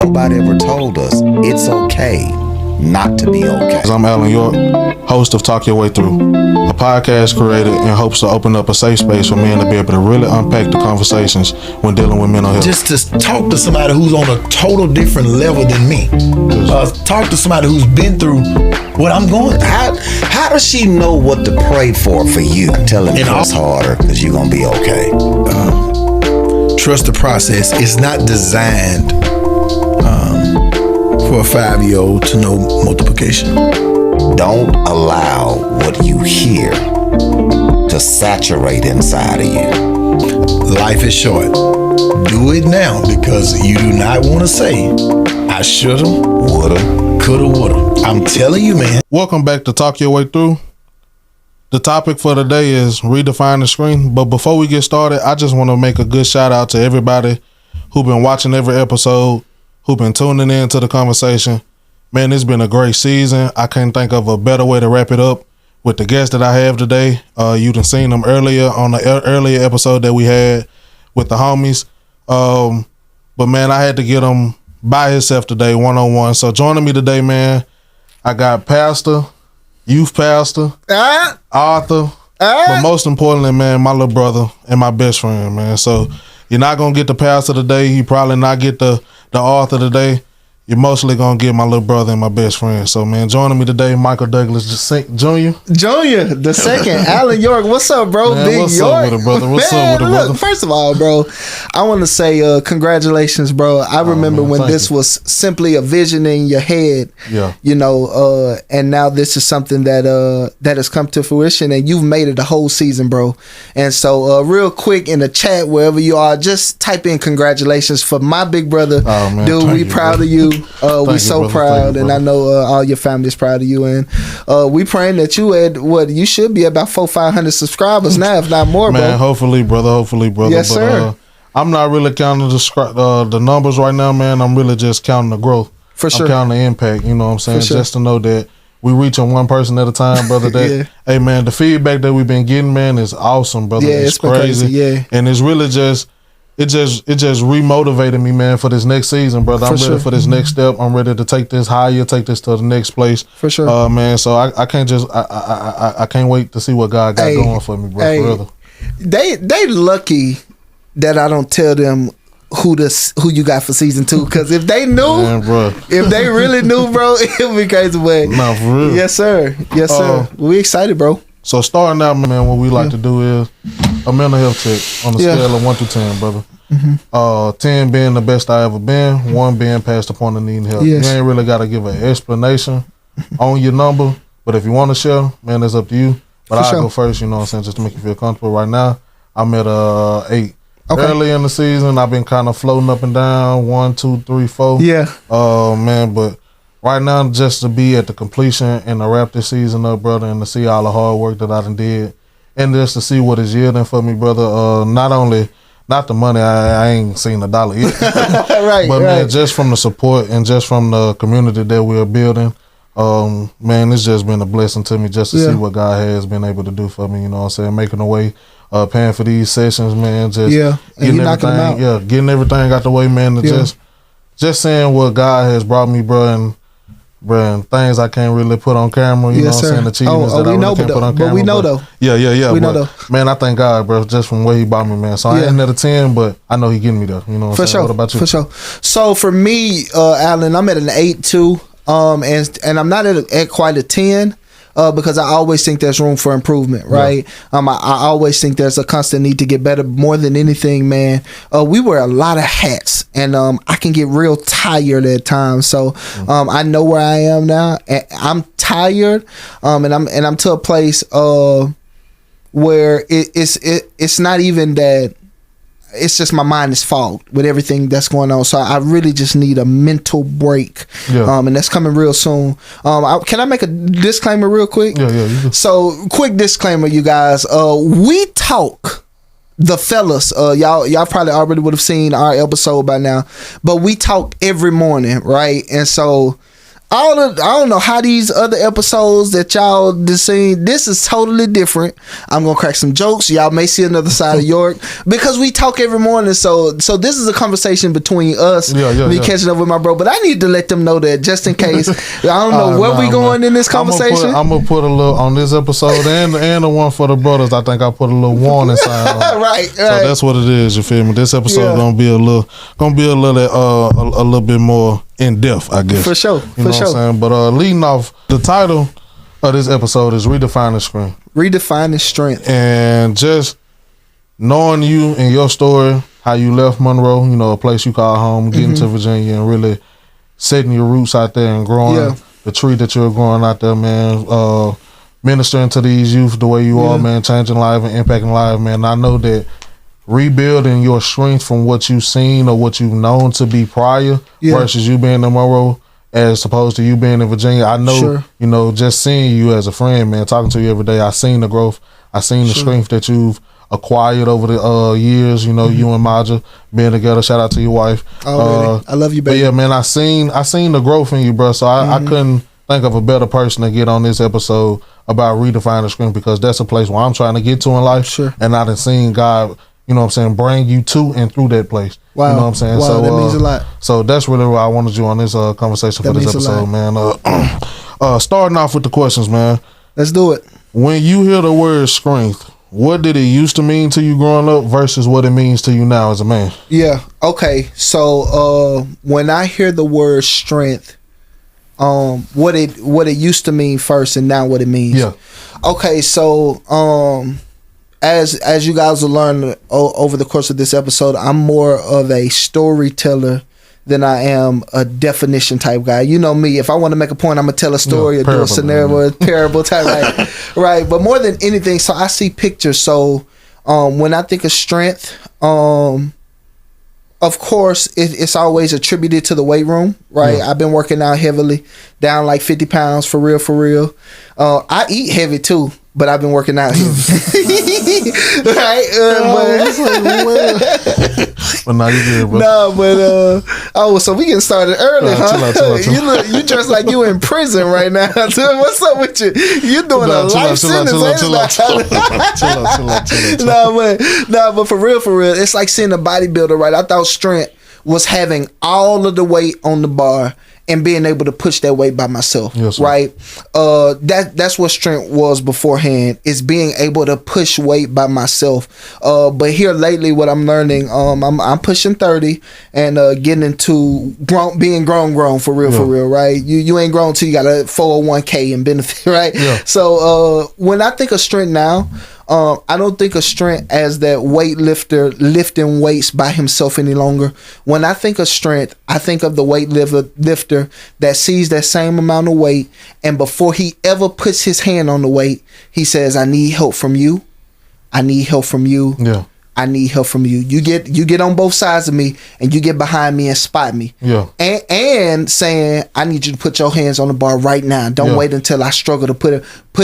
Nobody ever told us it's okay not to be okay. I'm Alan York, host of Talk Ya Way Thru, a podcast created in hopes to open up a safe space for men to be able to really unpack the conversations when dealing with mental health. Just to talk to somebody who's on a total different level than me. Talk to somebody who's been through what I'm going through. How does she know what to pray for you? Tell him press harder because you're going to be okay. Trust the process. It's not designed for a 5-year-old to know multiplication. Don't allow what you hear to saturate inside of you. Life is short. Do it now because you do not want to say, I shoulda, woulda, coulda, woulda. I'm telling you, man. Welcome back to Talk Your Way Thru. The topic for today is redefining screen. But before we get started, I just want to make a good shout out to everybody who've been watching every episode, who've been tuning in to the conversation. Man, it's been a great season. I can't think of a better way to wrap it up with the guests that I have today. You done seen them earlier on the earlier episode that we had with the homies. But man, I had to get them by himself today, one-on-one. So joining me today, man, I got pastor, youth pastor, author, but most importantly, man, my little brother and my best friend, man. So you're not going to get the pastor today. You probably not get the author today. You're mostly going to get my little brother and my best friend. So, man, joining me today, Michael Douglas Jr. Junior, the second. Alan York, what's up, bro? Man, Big what's York. up with it, brother? What's up with it, brother? Look, first of all, bro, I want to say congratulations, bro. I remember when this was simply a vision in your head, you know, and now this is something that has come to fruition, and you've made it a whole season, bro. And so, real quick in the chat, wherever you are, just type in congratulations for my big brother. Oh, man, dude, we proud of you. We so proud, and I know all your family's proud of you. And we praying that you at you should be about 400-500 subscribers now, if not more, man, bro. Hopefully, brother. Yes, sir. I'm not really counting the numbers right now, man. I'm really just counting the growth. For sure. I'm counting the impact. You know what I'm saying? Sure. Just to know that we reaching one person at a time, brother. That hey, man, the feedback that we've been getting, man, is awesome, brother. Yeah, it's crazy. Yeah, and it's really just. It just remotivated me, man, for this next season, brother. I'm ready for this next step. I'm ready to take this higher, take this to the next place. For sure. Man, so I can't just I can't wait to see what God got going for me, bro. For real. They lucky that I don't tell them who you got for season 2, because if they knew, man, bro. If they really knew, bro, it would be crazy. But nah, for real. Yes, sir. Yes, sir. We excited, bro. So starting out, man, what we like to do is a mental health check on a scale of 1 to 10, brother. 10 being the best I ever been, 1 being past the point of needing help. Yes. You ain't really got to give an explanation on your number, but if you want to share, man, it's up to you. But I'll go first, you know what I'm saying, just to make you feel comfortable. Right now, I'm at 8. Okay. Early in the season, I've been kind of floating up and down, 1, 2, 3, 4. Yeah. Man, but right now, just to be at the completion and to wrap this season up, brother, and to see all the hard work that I done did, and just to see what is yielding for me, brother. Not the money, I ain't seen $1 yet. Right, but man, just from the support and just from the community that we're building, man, it's just been a blessing to me just to see what God has been able to do for me. You know what I'm saying? Making a way, paying for these sessions, man. Just getting everything, getting everything out the way, man. And just saying what God has brought me, bro, and things I can't really put on camera, you know what I'm saying? Achievements that I really can't put on camera. But we know, though. Yeah. We know, though. Man, I thank God, bro, just from where he brought me, man. So I ain't at a 10, but I know he getting me there. You know what I'm saying? What about you? For sure. So for me, Alan, I'm at an 8 too. And I'm not at quite a 10. Because I always think there's room for improvement, right? I always think there's a constant need to get better. More than anything, man, we wear a lot of hats, and I can get real tired at times. So I know where I am now. I'm tired, and I'm to a place where it's not even that. It's just my mind is fogged with everything that's going on. So I really just need a mental break. And that's coming real soon. Can I make a disclaimer real quick? Yeah, you do. So quick disclaimer, you guys. We talk, the fellas, y'all probably already would have seen our episode by now, but we talk every morning, right? And so I don't know how these other episodes that y'all just seen. This is totally different. I'm gonna crack some jokes. Y'all may see another side of York because we talk every morning. So this is a conversation between us. Me catching up with my bro. But I need to let them know that just in case. I don't know where we going in this conversation. I'm gonna put a little on this episode and the one for the brothers. I think I put a little warning sign on. Right. So that's what it is. You feel me? This episode gonna be a little bit more in depth, I guess. For sure. You know what I'm saying? But leading off, the title of this episode is Redefining Strength. Redefining Strength. And just knowing you and your story, how you left Monroe, a place you call home, getting to Virginia and really setting your roots out there and growing the tree that you're growing out there, man. Ministering to these youth the way you are, man, changing life and impacting life, man. I know that rebuilding your strength from what you've seen or what you've known to be prior versus you being in Monroe as opposed to you being in Virginia. I know, just seeing you as a friend, man, talking to you every day, I seen the growth. I seen the strength that you've acquired over the years, you and Maja being together. Shout out to your wife. Oh, I love you, baby. But yeah, man, I seen the growth in you, bro. So I couldn't think of a better person to get on this episode about redefining strength because that's a place where I'm trying to get to in life. Sure. And I done seen God, bring you to and through that place. Wow. You know what I'm saying? Wow, so that means a lot. So that's really why I wanted you on this conversation for this episode, man. Starting off with the questions, man. Let's do it. When you hear the word strength, what did it used to mean to you growing up versus what it means to you now as a man? Yeah. Okay. So when I hear the word strength, what it used to mean first and now what it means. Yeah. Okay. So as you guys will learn over the course of this episode, I'm more of a storyteller than I am a definition type guy. You know me, if I want to make a point, I'm gonna tell a story or do a scenario, a parable type, right? But more than anything, so I see pictures. So when I think of strength, of course, it's always attributed to the weight room, right? Yeah. I've been working out heavily, down like 50 pounds for real. I eat heavy too, but I've been working out heavy. Right? But now you good, bro. No, but so we getting started early, huh? Chill out. You dress like you in prison right now. What's up with you? You doing a life sentence? No, but for real, it's like seeing a bodybuilder, right? I thought strength was having all of the weight on the bar and being able to push that weight by myself, right? That's what strength was beforehand, is being able to push weight by myself. But here lately, what I'm learning, I'm pushing 30 and getting into being grown for real, right? You ain't grown till you got a 401k and benefit, right? Yeah. So when I think of strength now, I don't think of strength as that weightlifter lifting weights by himself any longer. When I think of strength, I think of the weightlifter that sees that same amount of weight, and before he ever puts his hand on the weight, he says, I need help from you. I need help from you. Yeah. I need help from you. You get on both sides of me and you get behind me and spot me. Yeah. And saying, I need you to put your hands on the bar right now. Don't wait until I struggle to put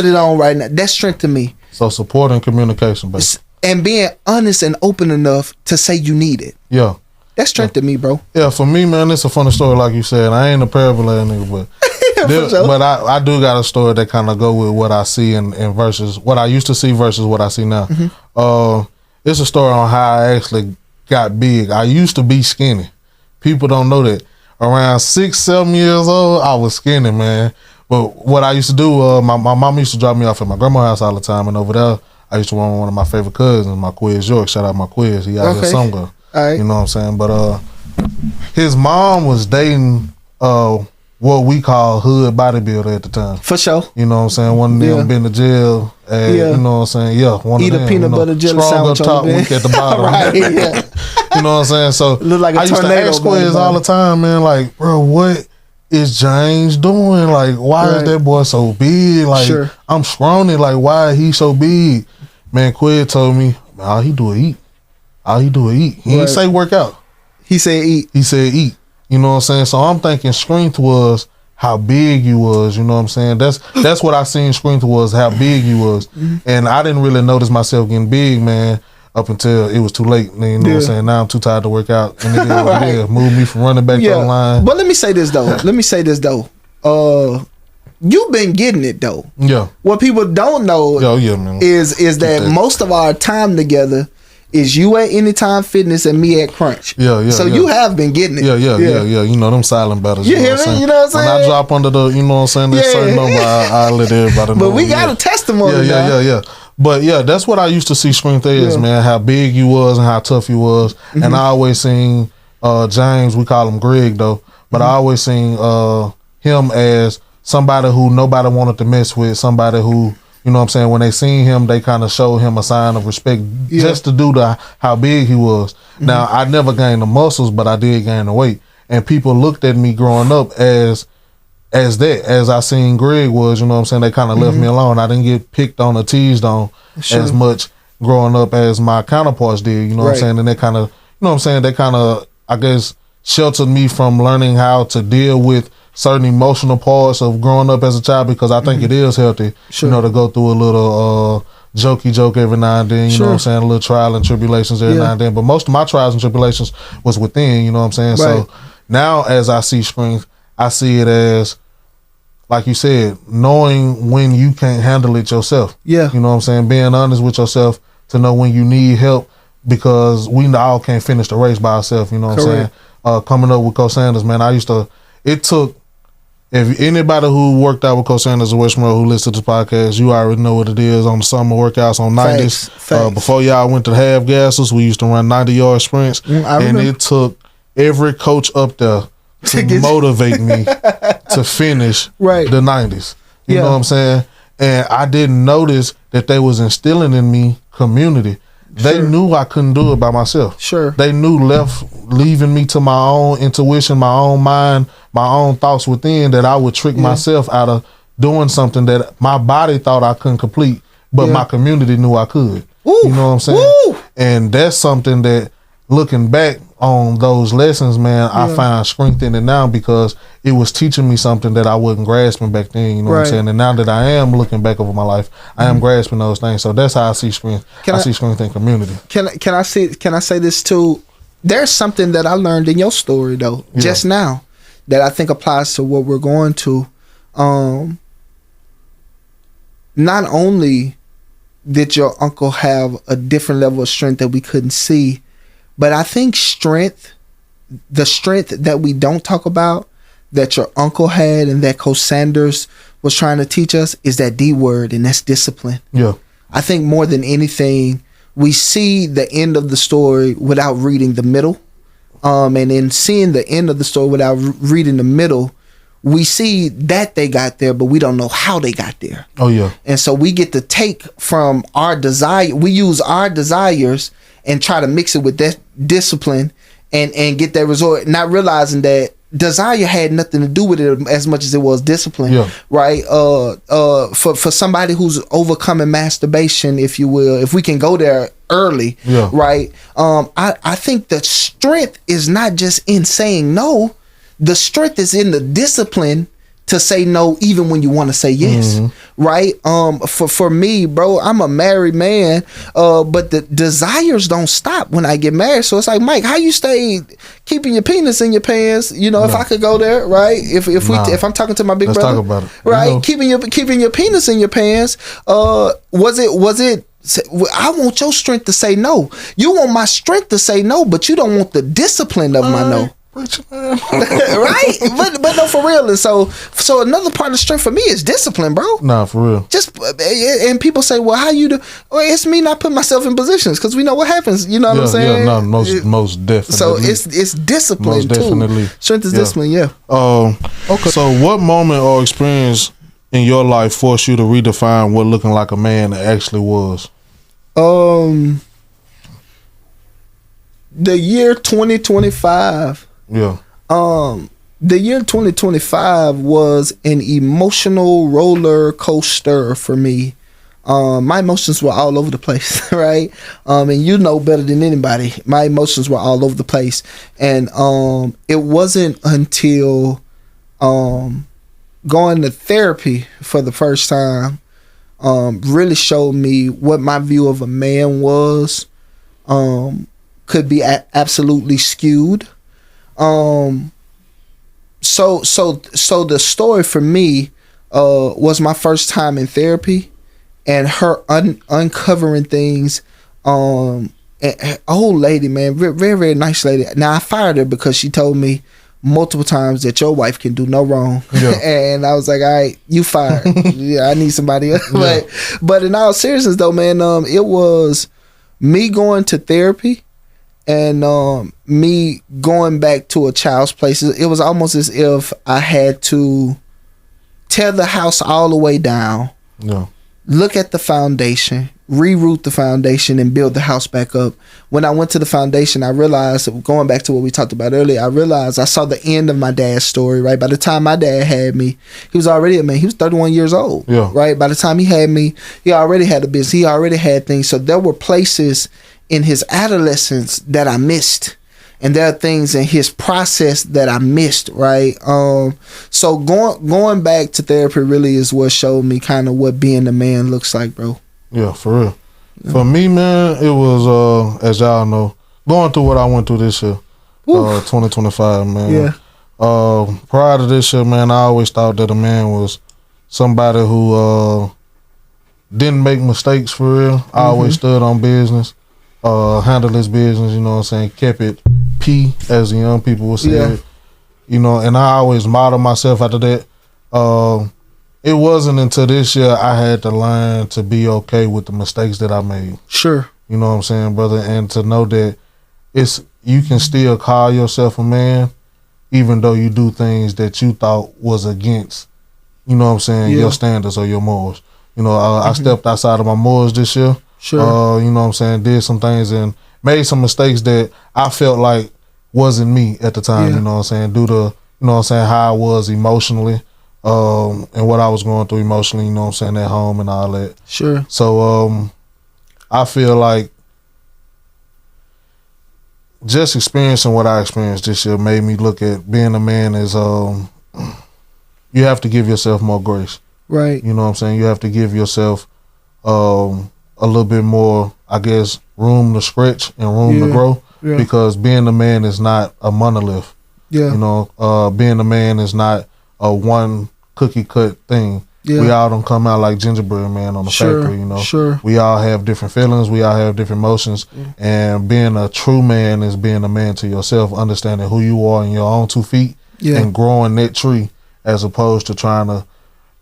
it on right now. That's strength to me. So support and communication, basically. And being honest and open enough to say you need it. Yeah. That's strength to me, bro. Yeah, for me, man, it's a funny story, like you said. I ain't a parable ass nigga, but sure. But I do got a story that kind of go with what I see and versus what I used to see versus what I see now. Mm-hmm. It's a story on how I actually got big. I used to be skinny. People don't know that. Around 6-7 years old, I was skinny, man. But what I used to do, my mom used to drop me off at my grandma's house all the time, and over there, I used to run with one of my favorite cousins, my Quiz York. Shout out my Quiz. He out here somewhere. All right. You know what I'm saying? But his mom was dating what we call hood bodybuilder at the time. For sure. You know what I'm saying? One of them been to jail. And, you know what I'm saying? Yeah. One Eat of them, a peanut butter jelly sandwich top, on the weak at the bottom. Right, yeah. You know what I'm saying? So look like a I used to ask Quiz all the time, man, like, bro, what is James doing? Like, why is that boy so big? Like, I'm scrawny. Like, why is he so big? Man, Quiz told me, all he do is eat. All he do is eat. He didn't say work out. He said eat. He said eat. You know what I'm saying? So I'm thinking strength was how big you was. You know what I'm saying? That's what I seen strength was, how big you was. And I didn't really notice myself getting big, man, up until it was too late. You know what I'm saying? Now I'm too tired to work out. And it moved me from running back to the line. But let me say this though. you've been getting it though. Yeah. What people don't know man. is that most of our time together is you at Anytime Fitness and me at Crunch. Yeah. So you have been getting it. Yeah. You know them silent battles. You hear me? You know what I'm saying? When I drop under the, you know what I'm saying, that certain number, I let everybody know. But we got a testimony. Yeah. But yeah, that's what I used to see Strength as, man. How big you was and how tough you was. Mm-hmm. And I always seen James, we call him Greg though, but I always seen him as somebody who nobody wanted to mess with, somebody who, you know what I'm saying, when they seen him, they kind of showed him a sign of respect just to do how big he was. Mm-hmm. Now, I never gained the muscles, but I did gain the weight. And people looked at me growing up as I seen Greg was, you know what I'm saying, they kind of left me alone. I didn't get picked on or teased on as much growing up as my counterparts did, you know what I'm saying, and they kind of, you know what I'm saying, they kind of, I guess, sheltered me from learning how to deal with certain emotional parts of growing up as a child, because I think it is healthy, you know, to go through a little jokey joke every now and then, you know what I'm saying, a little trial and tribulations every now and then. But most of my trials and tribulations was within, you know what I'm saying? So now as I see Strength, I see it as, like you said, knowing when you can't handle it yourself. Yeah. You know what I'm saying? Being honest with yourself to know when you need help, because we all can't finish the race by ourselves, you know what I'm saying? Coming up with Coach Sanders, man, it took, if anybody who worked out with Coach Sanders or West Monroe who listens to this podcast, you already know what it is on the summer workouts on 90s. Facts. Before y'all went to the half gassers, we used to run 90-yard sprints. And it took every coach up there to motivate me to finish the 90s. You know what I'm saying? And I didn't notice that they was instilling in me community. They knew I couldn't do it by myself. They knew leaving me to my own intuition, my own mind, my own thoughts within, that I would trick myself out of doing something that my body thought I couldn't complete, but my community knew I could. You know what I'm saying? And that's something that, looking back on those lessons, man, I find strength in it now, because it was teaching me something that I wasn't grasping back then, you know what I'm saying? And now that I am looking back over my life, I am grasping those things. So that's how I see strength. I see strength in community. Can I say this too? There's something that I learned in your story though, just now, that I think applies to what we're going to. Not only did your uncle have a different level of strength that we couldn't see, but I think the strength that we don't talk about, that your uncle had and that Coach Sanders was trying to teach us, is that D word, and that's discipline. Yeah. I think more than anything, we see the end of the story without reading the middle. And in seeing the end of the story without reading the middle, we see that they got there, but we don't know how they got there. Oh, yeah. And so we get to take from our desire, we use our desires and try to mix it with that discipline and get that result, not realizing that desire had nothing to do with it as much as it was discipline, right? For somebody who's overcoming masturbation, if you will, if we can go there early, right? I think the strength is not just in saying no. The strength is in the discipline to say no even when you want to say yes, right? For me, bro, I'm a married man, but the desires don't stop when I get married. So it's like, Mike, how you stay keeping your penis in your pants? You know, if I could go there, right? If I'm talking to my big brother, talk about it. Right? You know? Keeping your penis in your pants. Was it? I want your strength to say no. You want my strength to say no, but you don't want the discipline of my no. Right? But no, for real. And so another part of strength for me is discipline, bro. Nah, for real. Just, and people say, well, how you do? Well, it's me not putting myself in positions, because we know what happens. You know what I'm saying? Yeah, no, most definitely. So it's discipline most definitely. Too. Strength is discipline. Yeah. Okay. So what moment or experience in your life forced you to redefine what looking like a man actually was? The year 2025. Yeah. The year 2025 was an emotional roller coaster for me. My emotions were all over the place, right? And you know better than anybody, my emotions were all over the place. And it wasn't until going to therapy for the first time really showed me what my view of a man was. Could be absolutely skewed. So the story for me was my first time in therapy, and her uncovering things. And old lady, man, very, very nice lady. Now I fired her because she told me multiple times that your wife can do no wrong. Yeah. And I was like, all right, you fired. Yeah, I need somebody else. Yeah. But in all seriousness though, man, it was me going to therapy and me going back to a child's place. It was almost as if I had to tear the house all the way down. Yeah. Look at the foundation, reroot the foundation, and build the house back up. When I went to the foundation, I realized, going back to what we talked about earlier, I realized I saw the end of my dad's story, right? By the time my dad had me, he was already a man. He was 31 years old, yeah. Right? By the time he had me, he already had a business. He already had things. So there were places in his adolescence that I missed. And there are things in his process that I missed, right? So going back to therapy really is what showed me kind of what being a man looks like, bro. Yeah, for real. Yeah. For me, man, it was, as y'all know, going through what I went through this year, 2025, man. Yeah. Prior to this year, man, I always thought that a man was somebody who didn't make mistakes for real. I always stood on business, handled his business, you know what I'm saying, kept it P, as the young people would say. Yeah. You know, and I always modeled myself after that. It wasn't until this year I had to learn to be okay with the mistakes that I made. Sure. You know what I'm saying, brother? And to know that you can still call yourself a man even though you do things that you thought was against, you know what I'm saying, your standards or your morals. You know, I stepped outside of my morals this year. Sure. You know what I'm saying, did some things and made some mistakes that I felt like wasn't me at the time, you know what I'm saying, due to, you know what I'm saying, how I was emotionally, and what I was going through emotionally, you know what I'm saying, at home and all that. Sure. So I feel like just experiencing what I experienced this year made me look at being a man as you have to give yourself more grace. Right. You know what I'm saying? You have to give yourself a little bit more, I guess, room to stretch and room to grow. Yeah. Because being a man is not a monolith. Yeah. You know, being a man is not a one cookie cut thing. Yeah. We all don't come out like gingerbread man on the factory, you know. Sure. We all have different feelings, we all have different emotions. Yeah. And being a true man is being a man to yourself, understanding who you are in your own 2 feet and growing that tree as opposed to trying to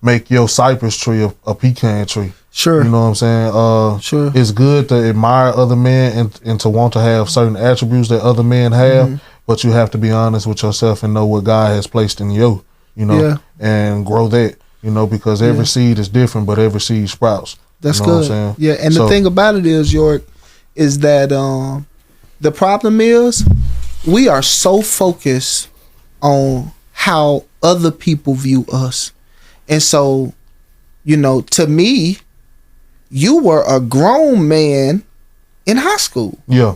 make your cypress tree a pecan tree. Sure. You know what I'm saying? Sure. It's good to admire other men and to want to have certain attributes that other men have, but you have to be honest with yourself and know what God has placed in you, you know, and grow that, you know, because every seed is different, but every seed sprouts. That's you know good. What I'm saying? Yeah, and the thing about it is, York, is that the problem is we are so focused on how other people view us. And so, you know, to me, you were a grown man in high school. Yeah.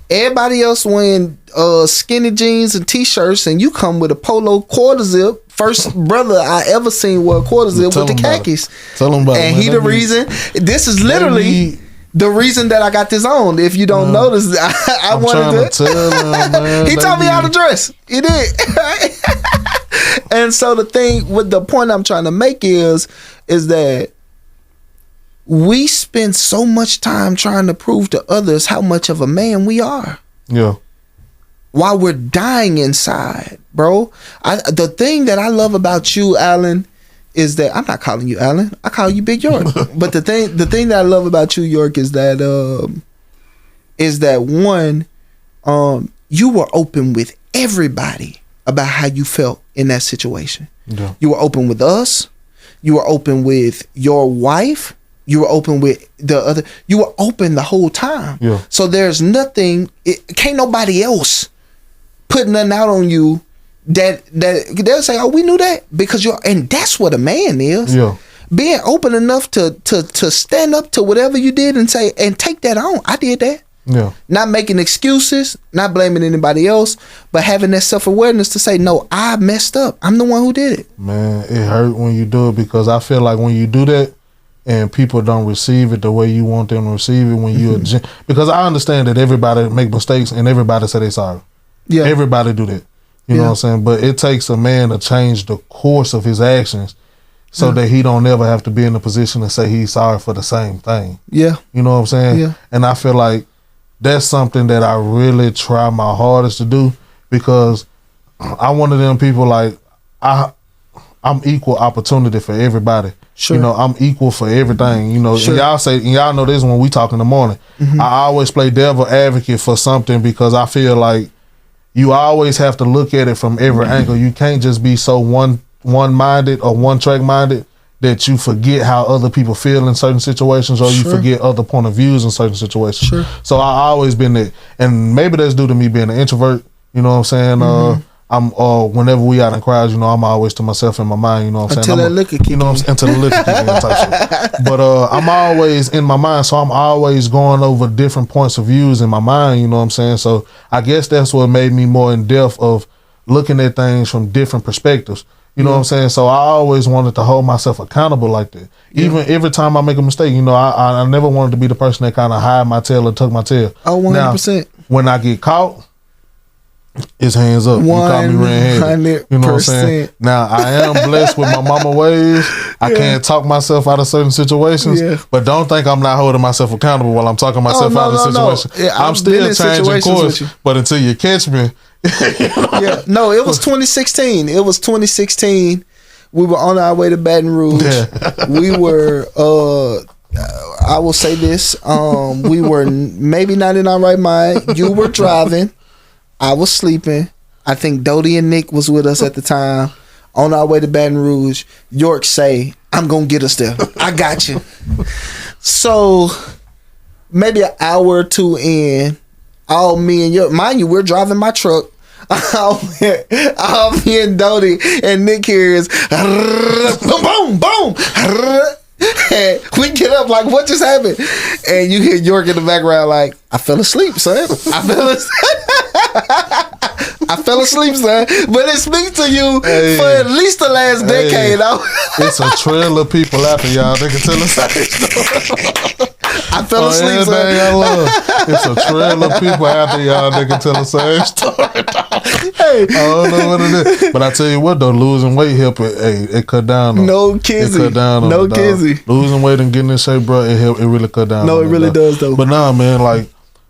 Everybody else wearing skinny jeans and t-shirts, and you come with a polo quarter zip. First brother I ever seen wear a quarter zip with the khakis. Tell him about it. And he the reason. This is literally the reason that I got this on. If you don't notice, I wanted to tell him, man. He taught me how to dress. He did. And so the point I'm trying to make is that we spend so much time trying to prove to others how much of a man we are. Yeah. While we're dying inside, bro. The thing that I love about you, Alan, is that I'm not calling you Alan. I call you Big York. But the thing that I love about you, York, is that one, you were open with everybody about how you felt in that situation. Yeah. You were open with us. You were open with your wife. You were open with the other. You were open the whole time. Yeah. So there's nothing. Can't nobody else put nothing out on you that they'll say, "Oh, we knew that," because and that's what a man is. Yeah. Being open enough to stand up to whatever you did and say and take that on. I did that. Yeah. Not making excuses, not blaming anybody else, but having that self-awareness to say, no, I messed up. I'm the one who did it. Man, it hurt when you do it, because I feel like when you do that and people don't receive it the way you want them to receive it, when you because I understand that everybody make mistakes and everybody say they sorry. Yeah. Everybody do that. You know what I'm saying? But it takes a man to change the course of his actions so that he don't ever have to be in a position to say he's sorry for the same thing. Yeah. You know what I'm saying? Yeah. And I feel like that's something that I really try my hardest to do, because I'm one of them people, like, I'm equal opportunity for everybody. Sure. You know, I'm equal for everything. You know, and y'all know this when we talk in the morning. Mm-hmm. I always play devil advocate for something, because I feel like you always have to look at it from every angle. You can't just be so one-minded or one-track minded that you forget how other people feel in certain situations, or you forget other point of views in certain situations. Sure. So I always been that, and maybe that's due to me being an introvert. You know what I'm saying? Mm-hmm. I'm whenever we out in crowds, you know, I'm always to myself in my mind. You know what I'm saying? Until the liquor kick in type shit. But I'm always in my mind, so I'm always going over different points of views in my mind. You know what I'm saying? So I guess that's what made me more in depth of looking at things from different perspectives. You know what I'm saying? So I always wanted to hold myself accountable like that. Even every time I make a mistake, you know, I never wanted to be the person that kind of hide my tail or tuck my tail. Oh, 100%. Now, when I get caught, it's hands up. You call me red-handed. You know what I'm saying? Now, I am blessed with my mama ways. I can't talk myself out of certain situations, but don't think I'm not holding myself accountable while I'm talking myself out of situations. Yeah, I'm still changing course, but until you catch me. No, it was 2016. It was 2016. We were on our way to Baton Rouge. We were, I will say this, we were maybe not in our right mind. You were driving. I was sleeping. I think Dodie and Nick was with us at the time. On our way to Baton Rouge, York say, I'm going to get us there. I got you. So, maybe an hour or two in, all me and York, mind you, we're driving my truck. All me and Dodie and Nick hears, boom, boom, boom. We get up like, what just happened? And you hear York in the background like, I fell asleep, son. I fell asleep, son. But it speaks to you for at least the last decade. It's a trail of people after y'all. They can tell us how they story. I fell asleep, son. I love. It's a trail of people after y'all. They can tell the same story. I don't know what it is, but I tell you what though, losing weight help it cut down. No kizzy. It cut down. No kizzy. Losing weight and getting in shape, bro, it really cut down. No, it really does though. But nah, man, like.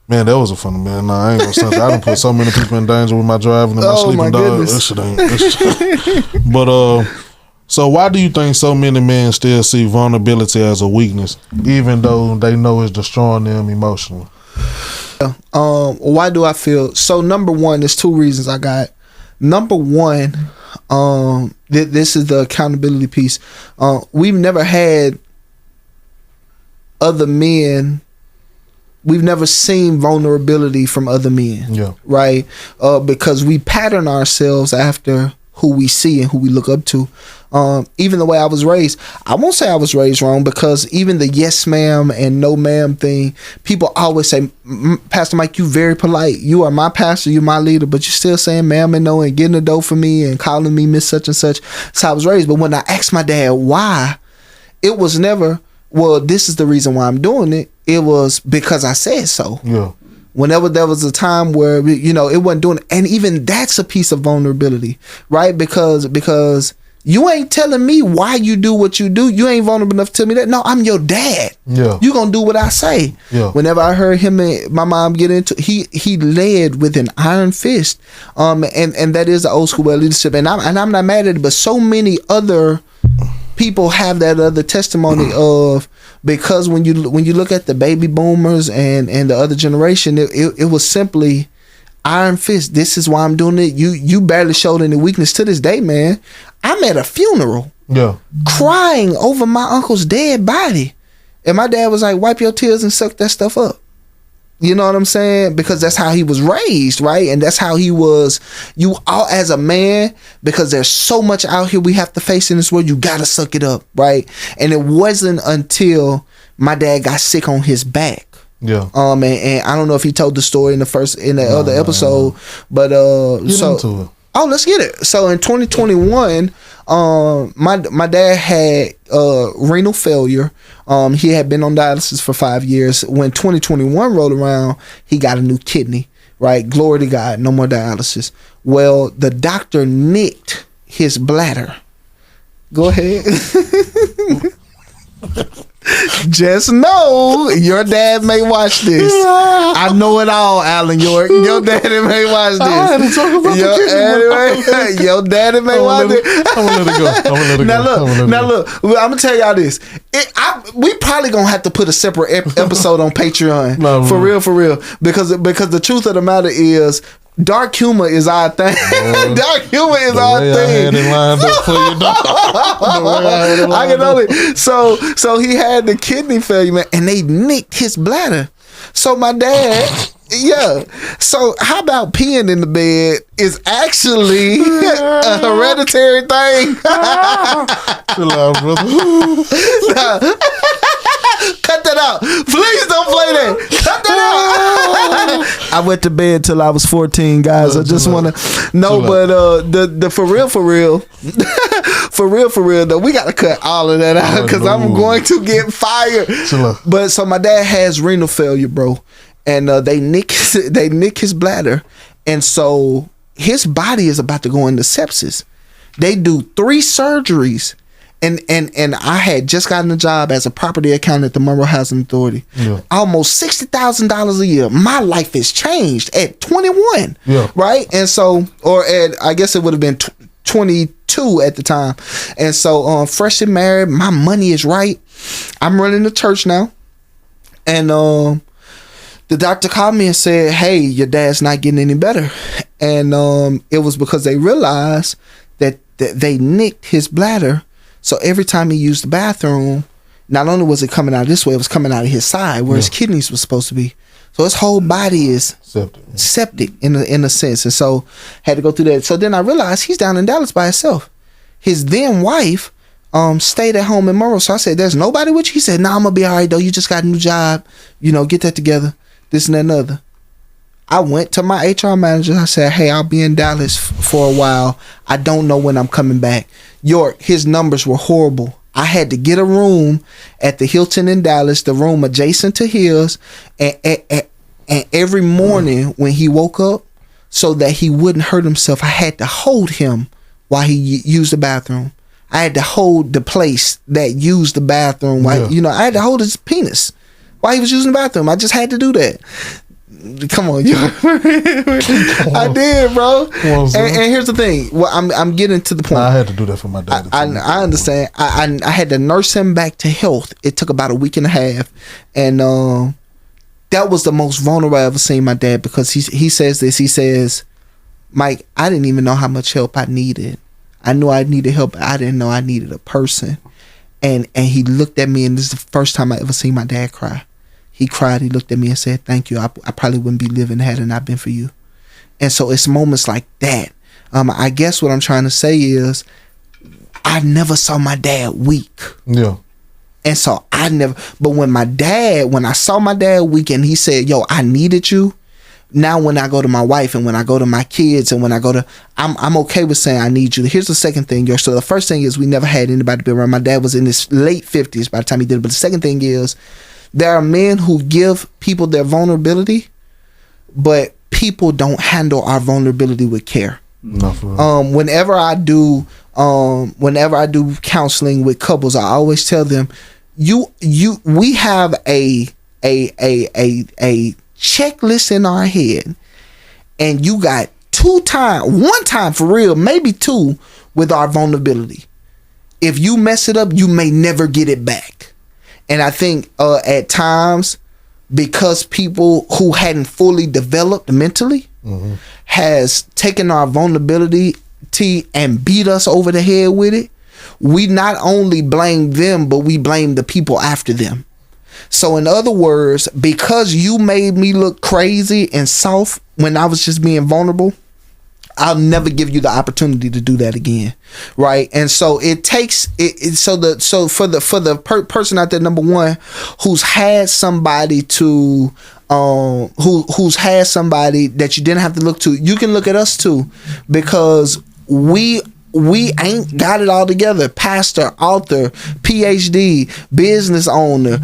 Man, that was a fun man. Nah, I ain't gonna stunt. I done put so many people in danger with my driving and my sleeping dog. That shit ain't. But so why do you think so many men still see vulnerability as a weakness, even though they know it's destroying them emotionally? Why do I feel so? Number one, there's two reasons I got. Number one, this is the accountability piece. We've never had other men. We've never seen vulnerability from other men, right? Because we pattern ourselves after who we see and who we look up to. Even the way I was raised, I won't say I was raised wrong, because even the yes ma'am and no ma'am thing, people always say, Pastor Mike, you very polite. You are my pastor, you're my leader, but you're still saying ma'am and no and getting the dough for me and calling me Miss such and such. That's how I was raised. But when I asked my dad why, it was never, well, this is the reason why I'm doing it. It was because I said so. Yeah. Whenever there was a time where, you know, it wasn't doing it. And even that's a piece of vulnerability, right? Because you ain't telling me why you do what you do. You ain't vulnerable enough to tell me that. No, I'm your dad. Yeah. You gonna do what I say. Yeah. Whenever I heard him and my mom get into, he led with an iron fist. And that is the old school leadership. And I'm not mad at it, but so many other people have that other testimony of, because when you look at the baby boomers and the other generation, it was simply iron fist. This is why I'm doing it. You barely showed any weakness to this day, man. I'm at a funeral, crying over my uncle's dead body, and my dad was like, "Wipe your tears and suck that stuff up." You know what I'm saying? Because that's how he was raised, right? And that's how he was. You all as a man, because there's so much out here we have to face in this world, you gotta suck it up, right? And it wasn't until my dad got sick on his back. Yeah. And I don't know if he told the story in the other episode, but let's get it. So in 2021, my dad had renal failure. He had been on dialysis for 5 years. When 2021 rolled around, he got a new kidney. right? Glory to God, no more dialysis. Well, the doctor nicked his bladder. Go ahead. Just know your dad may watch this. I know it all, Alan York. Your daddy may watch this. I had to talk about Your daddy may watch it. I'm gonna let it go. Now look, I'm gonna tell y'all this. We probably gonna have to put a separate episode on Patreon. No, for real, because the truth of the matter is, dark humor is our thing. Dark humor is our thing. I had it lined up for you, dog. I can only so he had the kidney failure, man, and they nicked his bladder. So my dad, yeah. So how about peeing in the bed is actually a hereditary thing? Chill out, brother. Cut that out. Please don't play that. Cut that out. I went to bed till I was 14, guys. I just want to know, but the for real, though, we got to cut all of that out because I'm going to get fired. But so my dad has renal failure, bro, and they nick his bladder, and so his body is about to go into sepsis. They do 3 surgeries. And I had just gotten a job as a property accountant at the Monroe Housing Authority. Yeah. Almost $60,000 a year. My life has changed at 21. Yeah. Right? And so, or at, I guess it would have been 22 at the time. And so, fresh and married, my money is right. I'm running the church now. And the doctor called me and said, hey, your dad's not getting any better. And it was because they realized that they nicked his bladder. So every time he used the bathroom, not only was it coming out this way, it was coming out of his side where his kidneys were supposed to be. So his whole body is septic in a sense. And so had to go through that. So then I realized he's down in Dallas by himself. His then wife stayed at home in Monroe. So I said, there's nobody with you? He said, nah, I'm going to be all right, though. You just got a new job. You know, get that together. This and that and other. I went to my HR manager. I said, hey, I'll be in Dallas for a while. I don't know when I'm coming back. York, his numbers were horrible. I had to get a room at the Hilton in Dallas, the room adjacent to his. And every morning when he woke up, so that he wouldn't hurt himself, I had to hold him while he used the bathroom. I had to hold the place that used the bathroom. While, I had to hold his penis while he was using the bathroom. I just had to do that. Come on, I did, bro. And here's the thing. Well, I'm getting to the point. I had to do that for my dad. I understand. I had to nurse him back to health. It took about a week and a half, and that was the most vulnerable I ever seen my dad, because he says this. He says, Mike, I didn't even know how much help I needed. I knew I needed help, but I didn't know I needed a person. And he looked at me, and this is the first time I ever seen my dad cry. He cried. He looked at me and said, thank you. I probably wouldn't be living had it not been for you. And so it's moments like that. I guess what I'm trying to say is I never saw my dad weak. Yeah. And so but when I saw my dad weak and he said, yo, I needed you. Now when I go to my wife and when I go to my kids and when I go to, I'm okay with saying I need you. Here's the second thing. So the first thing is we never had anybody be around. My dad was in his late 50s by the time he did it. But the second thing is, there are men who give people their vulnerability, but people don't handle our vulnerability with care. Whenever I do counseling with couples, I always tell them, we have a checklist in our head, and you got one time for real, maybe 2 with our vulnerability. If you mess it up, you may never get it back. And I think at times, because people who hadn't fully developed mentally has taken our vulnerability and beat us over the head with it, we not only blame them, but we blame the people after them. So in other words, because you made me look crazy and soft when I was just being vulnerable, I'll never give you the opportunity to do that again, right? And so it takes it. So for the person out there, number one, who's had somebody to, who's had somebody that you didn't have to look to, you can look at us too, because we we ain't got it all together. Pastor, author, PhD, business owner,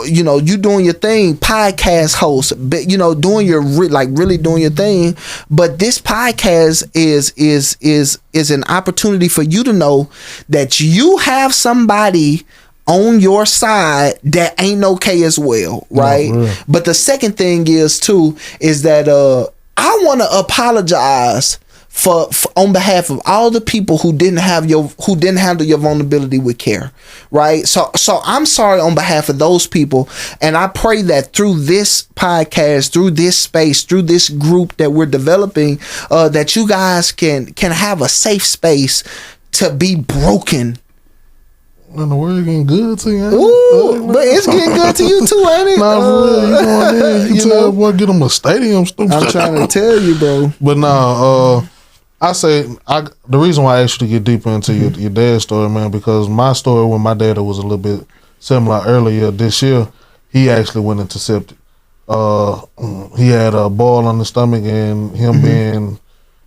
you know, you doing your thing, podcast host, you know, doing your really doing your thing. But this podcast is an opportunity for you to know that you have somebody on your side that ain't okay as well, right? No, but the second thing is that I want to apologize for on behalf of all the people who didn't handle your vulnerability with care, right? So I'm sorry on behalf of those people, and I pray that through this podcast, through this space, through this group that we're developing, that you guys can have a safe space to be broken. And the word getting good to you. Ooh, but it's getting good to you too, ain't it? Nah, for real. You going in, you tell know, boy, get them a stadium. Stupid. I'm trying to tell you, bro. But nah, I say the reason why I asked you to get deeper into your dad's story, man, because my story with my dad was a little bit similar. Earlier this year, he actually went into septic. He had a boil on the stomach, and him being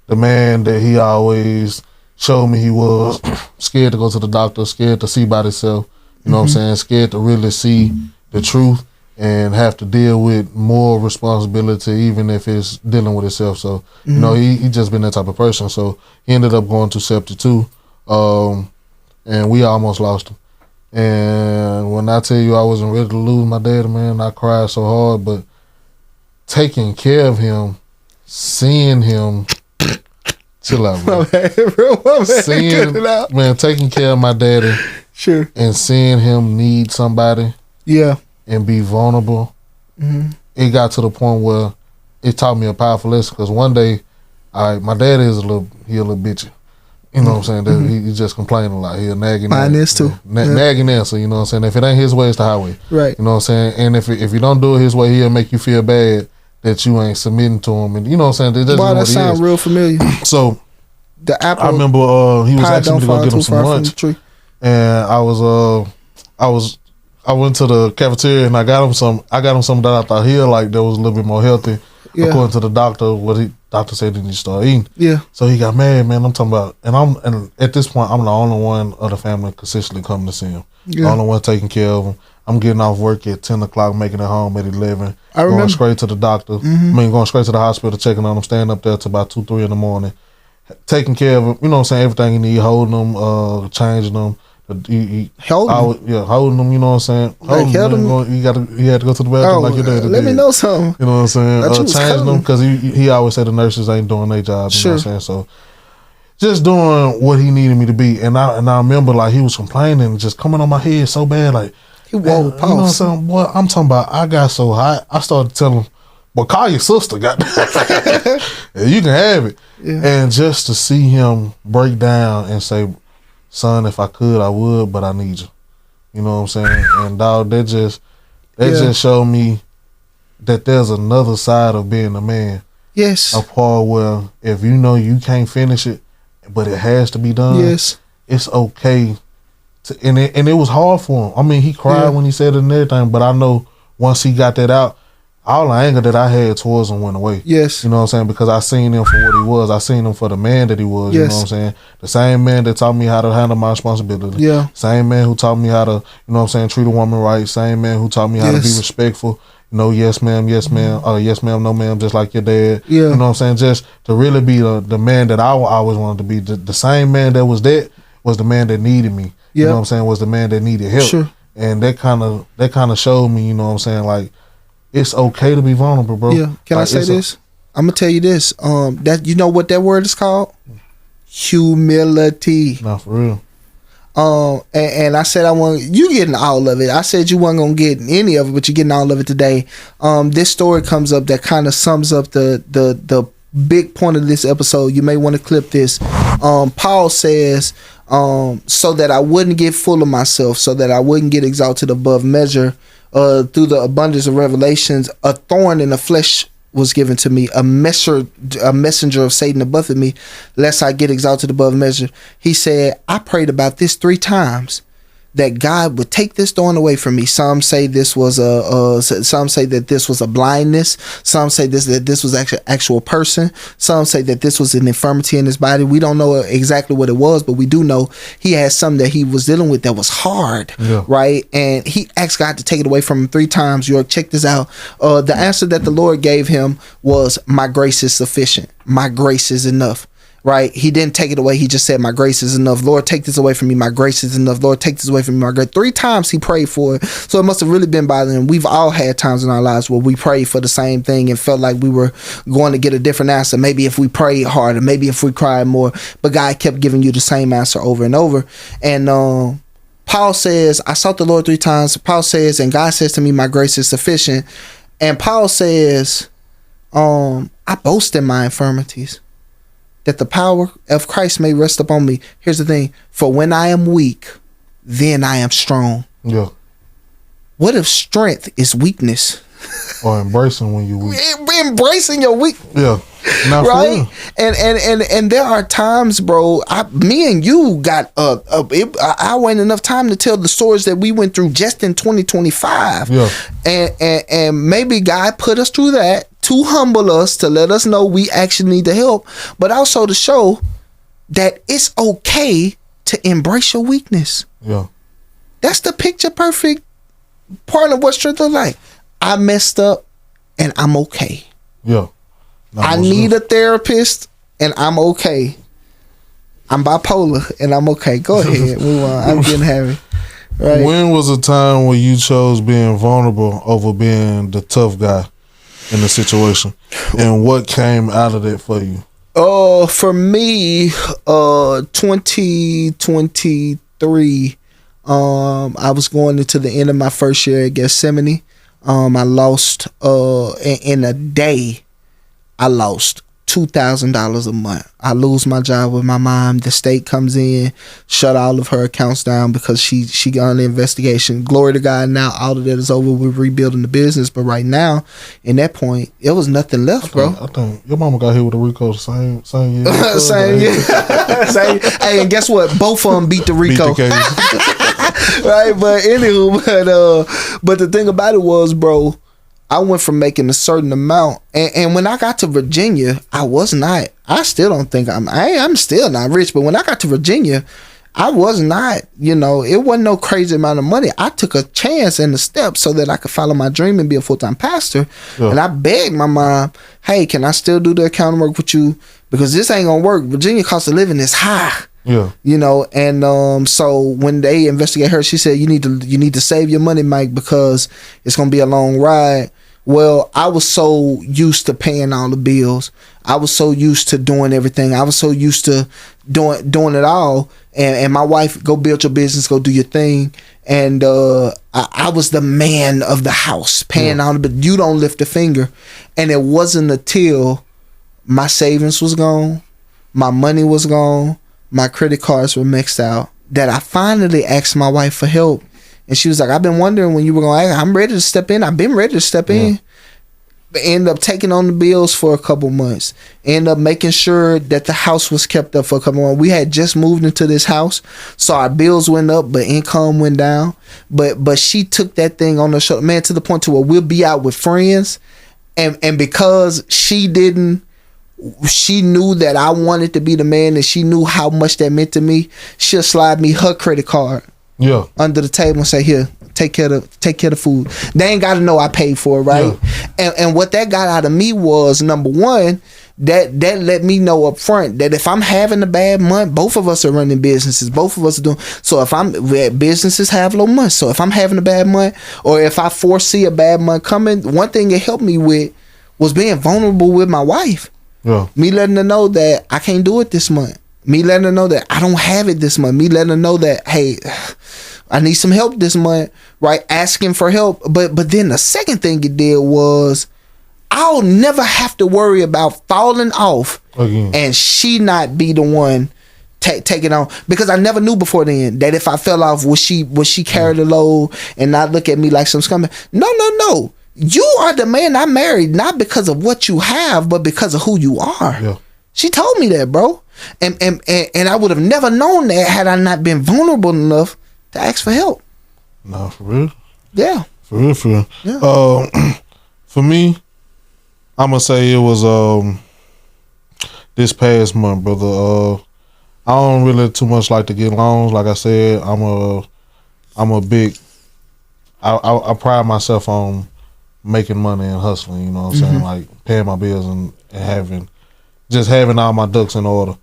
the man that he always showed me he was, scared to go to the doctor, scared to see by himself, you know what I'm saying, scared to really see the truth and have to deal with more responsibility even if it's dealing with himself. So, you know, he just been that type of person. So he ended up going to septic too, and we almost lost him. And when I tell you I wasn't ready to lose my dad, man, I cried so hard, but taking care of him, seeing him, chill out, bro. Taking care of my daddy, sure, and seeing him need somebody, yeah, and be vulnerable. It got to the point where it taught me a powerful lesson. Because one day, my dad is a little bitchy. You know what I'm saying? That he just complaining a lot. He'll nagging. Mine is too. Nagging answer. You know what I'm saying? If it ain't his way, it's the highway. Right. You know what I'm saying? And if you don't do it his way, he'll make you feel bad that you ain't submitting to him. And you know what I'm saying? Wow, that sounds real familiar. So the apple. I remember he was asking me to go get him some lunch, and I went to the cafeteria and I got him some that I thought he'll like that was a little bit more healthy. Yeah. According to the doctor, doctor said he need to start eating. Yeah. So he got mad, man. I'm talking about, and at this point, I'm the only one of the family consistently coming to see him. Yeah. The only one taking care of him. I'm getting off work at 10 o'clock, making it home at 11. Going straight to the doctor. Going straight to the hospital, checking on him, staying up there till about 2, 3 in the morning, taking care of him. You know what I'm saying? Everything he need, holding him, changing him. Holding them, you know what I'm saying? Holding them, he had to go to the bathroom like your dad did. Let me know something. You know what I'm saying? Changing them because he always said the nurses ain't doing their job. You know what I'm saying? So just doing what he needed me to be, and I remember like he was complaining, just coming on my head so bad, like he won't pause. You know what I'm saying? Boy, I'm talking about. I got so hot, I started telling him, "Well, call your sister, goddamn, you can have it." Yeah. And just to see him break down and say, "Son, if I could, I would, but I need you." You know what I'm saying? And dog, that just showed me that there's another side of being a man. Yes. A part where if you know you can't finish it, but it has to be done. Yes. It's okay. And it was hard for him. I mean, he cried when he said it and everything, but I know once he got that out, all the anger that I had towards him went away. Yes. You know what I'm saying? Because I seen him for what he was. I seen him for the man that he was. Yes. You know what I'm saying? The same man that taught me how to handle my responsibility. Yeah. Same man who taught me how to, you know what I'm saying, treat a woman right. Same man who taught me how to be respectful. You know, yes ma'am, yes ma'am, yes ma'am, no ma'am, just like your dad. Yeah. You know what I'm saying? Just to really be the man that I always wanted to be. The same man that was the man that needed me. You know what I'm saying? Was the man that needed help. Sure. And that kind of showed me, you know what I'm saying, like, it's okay to be vulnerable, bro. Yeah. Can I say this? I'm gonna tell you this. That you know what that word is called? Humility. Not for real. And I said you getting all of it. I said you weren't gonna get any of it, but you're getting all of it today. This story comes up that kind of sums up the big point of this episode. You may want to clip this. Paul says, so that I wouldn't get full of myself, so that I wouldn't get exalted above measure. Through the abundance of revelations, a thorn in the flesh was given to me, a messenger of Satan above me, lest I get exalted above measure. He said, I prayed about this 3 times, that God would take this thorn away from me. Some say this was some say that this was a blindness. Some say that this was actual person. Some say that this was an infirmity in his body. We don't know exactly what it was, but we do know he had something that he was dealing with that was hard, right? And he asked God to take it away from him 3 times. York, check this out. The answer that the Lord gave him was, "My grace is sufficient. My grace is enough." Right? He didn't take it away. He just said, "My grace is enough. Lord, take this away from me. My grace is enough. Lord, take this away from me. My grace." 3 times he prayed for it. So it must have really been bothering him. We've all had times in our lives where we prayed for the same thing and felt like we were going to get a different answer. Maybe if we prayed harder, maybe if we cried more, but God kept giving you the same answer over and over. And Paul says, "I sought the Lord 3 times." Paul says, "And God says to me, my grace is sufficient." And Paul says, "I boast in my infirmities, that the power of Christ may rest upon me." Here's the thing. "For when I am weak, then I am strong." Yeah. What if strength is weakness? Or embracing when you weak. Embracing your weak. Yeah. Not right? And there are times, bro, me and you got I went enough time to tell the stories that we went through just in 2025. Yeah. And maybe God put us through that to humble us, to let us know we actually need the help, but also to show that it's okay to embrace your weakness. Yeah. That's the picture perfect part of what strength looks like. I messed up and I'm okay. Yeah. I need a therapist and I'm okay. I'm bipolar and I'm okay. Go ahead. Move on. I'm getting heavy. Right. When was a time where you chose being vulnerable over being the tough guy in the situation? And what came out of that for you? For me, 2023, I was going into the end of my first year at Gethsemane. I lost in a day, I lost $2,000 a month. I lose my job with my mom. The state comes in, shut all of her accounts down because she got an investigation. Glory to God, now all of that is over. We're rebuilding the business. But right now, in that point, it was nothing left, bro. I think your mama got hit with a RICO same year. Same year. Hey, and guess what? Both of them beat the RICO. Beat the case. Right, but anywho, but the thing about it was, bro, I went from making a certain amount, and when I got to Virginia, I'm still not rich, but when I got to Virginia, I was not, it wasn't no crazy amount of money. I took a chance and a step so that I could follow my dream and be a full-time pastor. Yeah. And I begged my mom, "Hey, can I still do the accounting work with you? Because this ain't gonna work. Virginia cost of living is high." Yeah. And so when they investigate her, she said, you need to save your money, Mike, because it's gonna be a long ride. Well, I was so used to paying all the bills. I was so used to doing everything. I was so used to doing it all. And my wife, go build your business, go do your thing. And I was the man of the house, paying all the bills. You don't lift a finger. And it wasn't until my savings was gone, my money was gone, my credit cards were maxed out, that I finally asked my wife for help. And she was like, "I've been wondering when you were going to ask. I'm ready to step in. I've been ready to step in." But end up taking on the bills for a couple months. End up making sure that the house was kept up for a couple months. We had just moved into this house, so our bills went up, but income went down. But she took that thing on her shoulder, man, to the point to where we'll be out with friends, and because she knew that I wanted to be the man, and she knew how much that meant to me, she'll slide me her credit card under the table and say, "Here, take care of the food." They ain't got to know I paid for it, right? Yeah. And what that got out of me was, number one, that let me know up front that if I'm having a bad month, both of us are running businesses. Both of us are doing. So businesses have low months. So if I'm having a bad month, or if I foresee a bad month coming, one thing it helped me with was being vulnerable with my wife. Yeah. Me letting her know that I can't do it this month. Me letting her know that I don't have it this month. Me letting her know that, hey, I need some help this month, right? Asking for help. But then the second thing it did was, I'll never have to worry about falling off again, and she not be the one take it on, because I never knew before then that if I fell off, would she carry the load and not look at me like some scumbag? No. You are the man I married, not because of what you have, but because of who you are. Yeah. She told me that, bro. And I would have never known that had I not been vulnerable enough to ask for help. No, for real. Yeah. For real. Yeah. For me, I'm gonna say it was this past month, brother. I don't really too much like to get loans. Like I said, I'm a big. I pride myself on making money and hustling. You know what I'm saying? Like paying my bills and having all my ducks in order.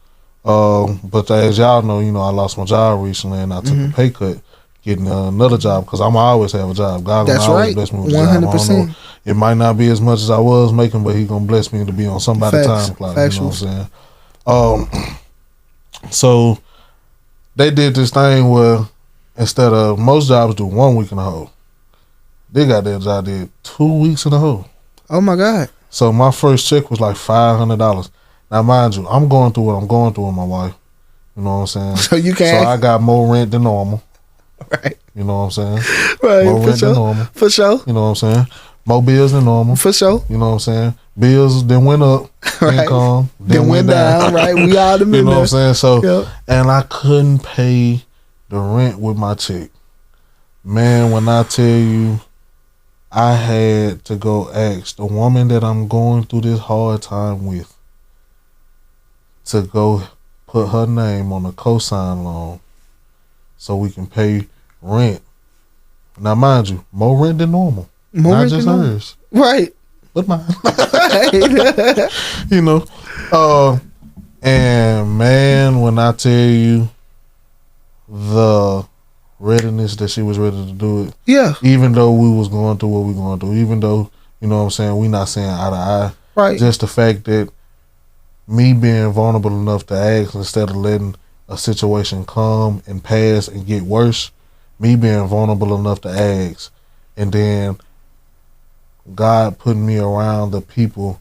But as y'all know, I lost my job recently, and I took a pay cut getting another job because I'm always have a job. God gonna always bless me with a job. 100%. It might not be as much as I was making, but He gonna bless me to be on somebody's time clock. You know what I'm saying? So they did this thing where instead of most jobs do 1 week in a hole, they got their job did 2 weeks in a hole. Oh my God. So my first check was like $500. Now mind you, I'm going through what I'm going through with my wife. You know what I'm saying? So you can't. So I got more rent than normal. Right. You know what I'm saying? Right. More For rent sure. than normal. For sure. You know what I'm saying? More bills than normal. For sure. You know what I'm saying? Bills then went up. Right. Income Then went down. Right. We all them You in know there. what I'm saying? So, Yep. and I couldn't pay the rent with my check. Man, when I tell you, I had to go ask the woman that I'm going through this hard time with to go put her name on a cosign loan so we can pay rent. Now, mind you, more rent than normal. More Not rent just than normal. hers, Right. but mine. Right. You know. And man, when I tell you the readiness that she was ready to do it, Yeah. even though we was going through what we going through, even though, you know what I'm saying, we not saying eye to eye. Right. Just the fact that me being vulnerable enough to ask instead of letting a situation come and pass and get worse, me being vulnerable enough to ask, and then God putting me around the people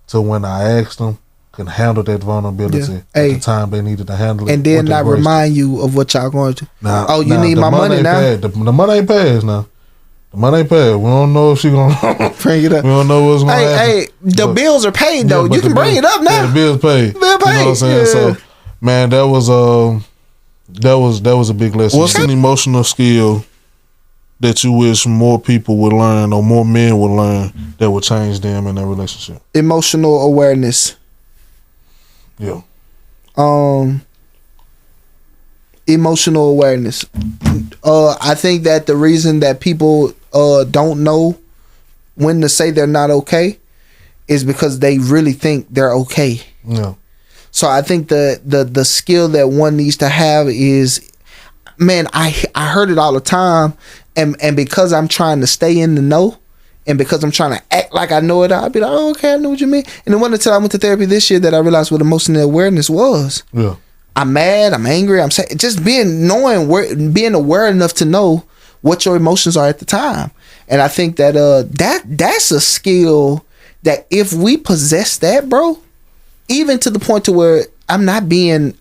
to when I asked them can handle that vulnerability Yeah. at the time they needed to handle it. And then with the not grace. remind you of what y'all going to. Now, Oh, you need the my money ain't now? passed. The money ain't passed now. The money ain't passed. We don't know if she gonna Bring it up. we don't know what's gonna happen. Hey, the But- bills are paid though. Yeah, but You can the bring bill- it up now. Yeah, the bills paid. Bill You know what I'm paid, saying? yeah. So, man, that was a big lesson. What's an emotional skill that you wish more people would learn or more men would learn that would change them in their relationship? Emotional awareness. Yeah. Emotional awareness. I think that the reason that people don't know when to say they're not okay is because they really think they're okay. Yeah. So I think the skill that one needs to have is, man, I heard it all the time, and because I'm trying to stay in the know, and because I'm trying to act like I know it, I'll be like, oh, okay, I know what you mean. And it wasn't until I went to therapy this year that I realized what emotional awareness was. Yeah. I'm mad, I'm angry, I'm sad. Just being aware enough to know what your emotions are at the time. And I think that that's a skill that if we possess that, bro, even to the point to where I'm not being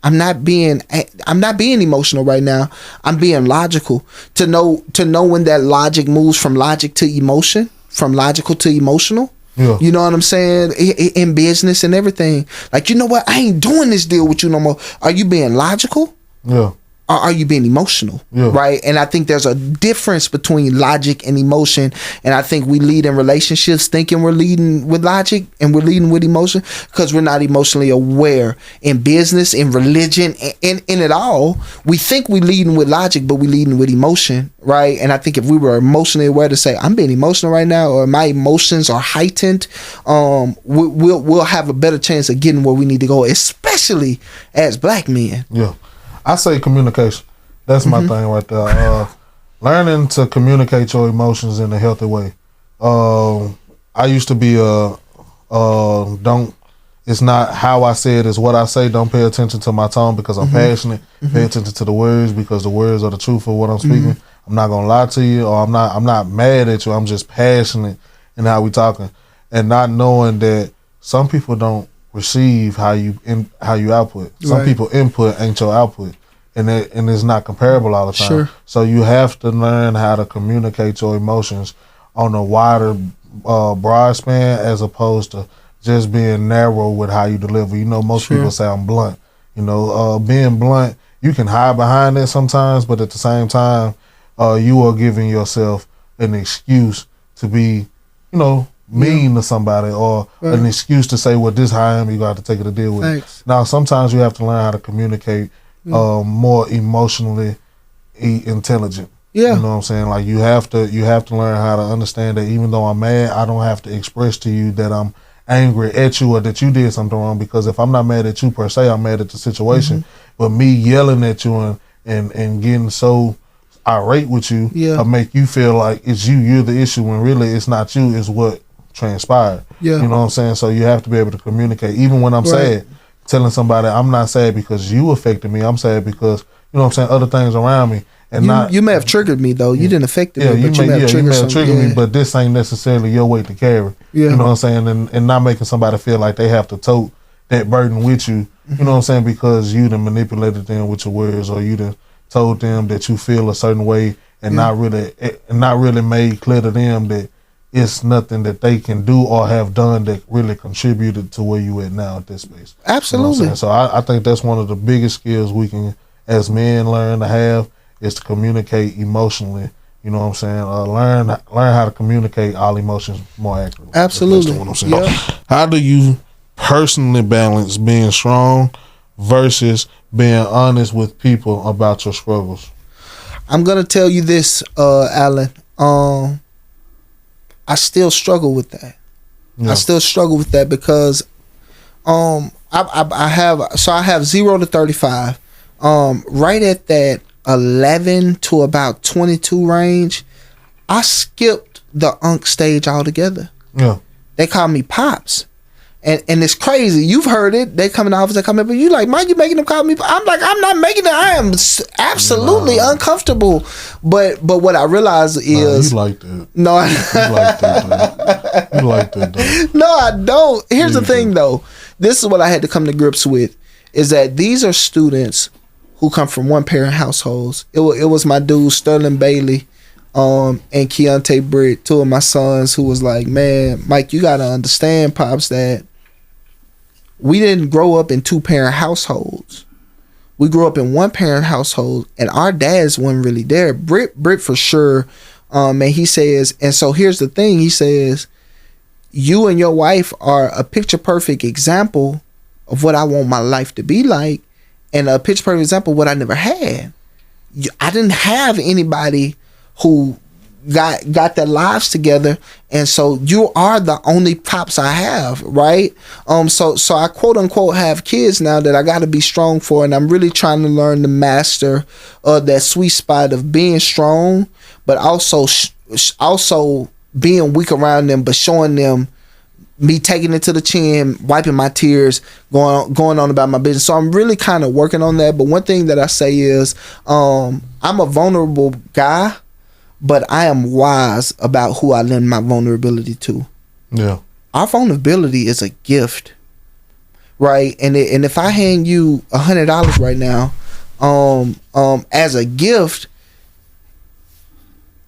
emotional right now. I'm being logical to know when that logic moves from logic to emotion, from logical to emotional. Yeah. You know what I'm saying? In business and everything. Like, you know what? I ain't doing this deal with you no more. Are you being logical? Yeah. Or are you being emotional? Yeah. Right? And I think there's a difference between logic and emotion. And I think we lead in relationships thinking we're leading with logic and we're leading with emotion because we're not emotionally aware. In business, in religion, in it all, we think we're leading with logic, but we're leading with emotion. Right? And I think if we were emotionally aware to say, I'm being emotional right now, or my emotions are heightened, we'll have a better chance of getting where we need to go, especially as black men. Yeah. I say communication. That's my thing right there. Learning to communicate your emotions in a healthy way. I used to be it's not how I say it, it's what I say. Don't pay attention to my tone because I'm passionate. Pay attention to the words because the words are the truth of what I'm speaking. I'm not gonna lie to you, or I'm not mad at you. I'm just passionate in how we talking, and not knowing that some people don't receive how you output. Some Right. people input ain't your output, and it's not comparable all the time. Sure. So you have to learn how to communicate your emotions on a wider, broad span as opposed to just being narrow with how you deliver. You know, most people sound blunt. You know, being blunt, you can hide behind that sometimes, but at the same time, you are giving yourself an excuse to be, mean to somebody, or an excuse to say, well, this how I am, you got to take it to deal with it. Now, sometimes you have to learn how to communicate more emotionally intelligent. Yeah. You know what I'm saying? Like you have to learn how to understand that even though I'm mad, I don't have to express to you that I'm angry at you or that you did something wrong, because if I'm not mad at you per se, I'm mad at the situation. But me yelling at you and getting so irate with you will make you feel like it's you're the issue, when really it's not you, it's what transpired. You know what I'm saying? So you have to be able to communicate. Even when I'm sad, telling somebody I'm not sad because you affected me, I'm sad because, you know what I'm saying, other things around me. And you may have triggered me though. You didn't affect me, but you may have triggered me, but this ain't necessarily your weight to carry. You know what I'm saying? And not making somebody feel like they have to tote that burden with you. You know what I'm saying? Because you done manipulated them with your words, or you done told them that you feel a certain way, and not really made clear to them that it's nothing that they can do or have done that really contributed to where you at now at this space. Absolutely. You know so I think that's one of the biggest skills we can, as men, learn to have, is to communicate emotionally. You know what I'm saying? Learn how to communicate all emotions more accurately. Absolutely. What I'm saying. How do you personally balance being strong versus being honest with people about your struggles? I'm gonna tell you this, Alan. I still struggle with that. I still struggle with that because I have 0 to 35. Right at that 11 to about 22 range, I skipped the unk stage altogether. Yeah. They call me Pops. And it's crazy. You've heard it. They come in the office, they come in, but you like, Mike, you making them call me? I'm like, I'm not making it. I am absolutely uncomfortable. But what I realize is, you like that. No, you like that. You like that, though. No, I don't. Here's the thing, though. This is what I had to come to grips with: is that these are students who come from one parent households. It was my dude Sterling Bailey, and Keontae Britt, two of my sons, who was like, man, Mike, you gotta understand, Pops, that we didn't grow up in two parent households. We grew up in one parent household, and our dads weren't really there. Britt for sure. And he says, and so here's the thing, he says, you and your wife are a picture perfect example of what I want my life to be like, and a picture perfect example of what I never had. I didn't have anybody who got their lives together, and so you are the only Pops I have, right? So I quote unquote have kids now that I got to be strong for, and I'm really trying to learn to master that sweet spot of being strong, but also being weak around them, but showing them me taking it to the chin, wiping my tears, going on about my business. So I'm really kind of working on that. But one thing that I say is, I'm a vulnerable guy, but I am wise about who I lend my vulnerability to. Yeah. Our vulnerability is a gift, right? And if I hand you $100 right now, as a gift,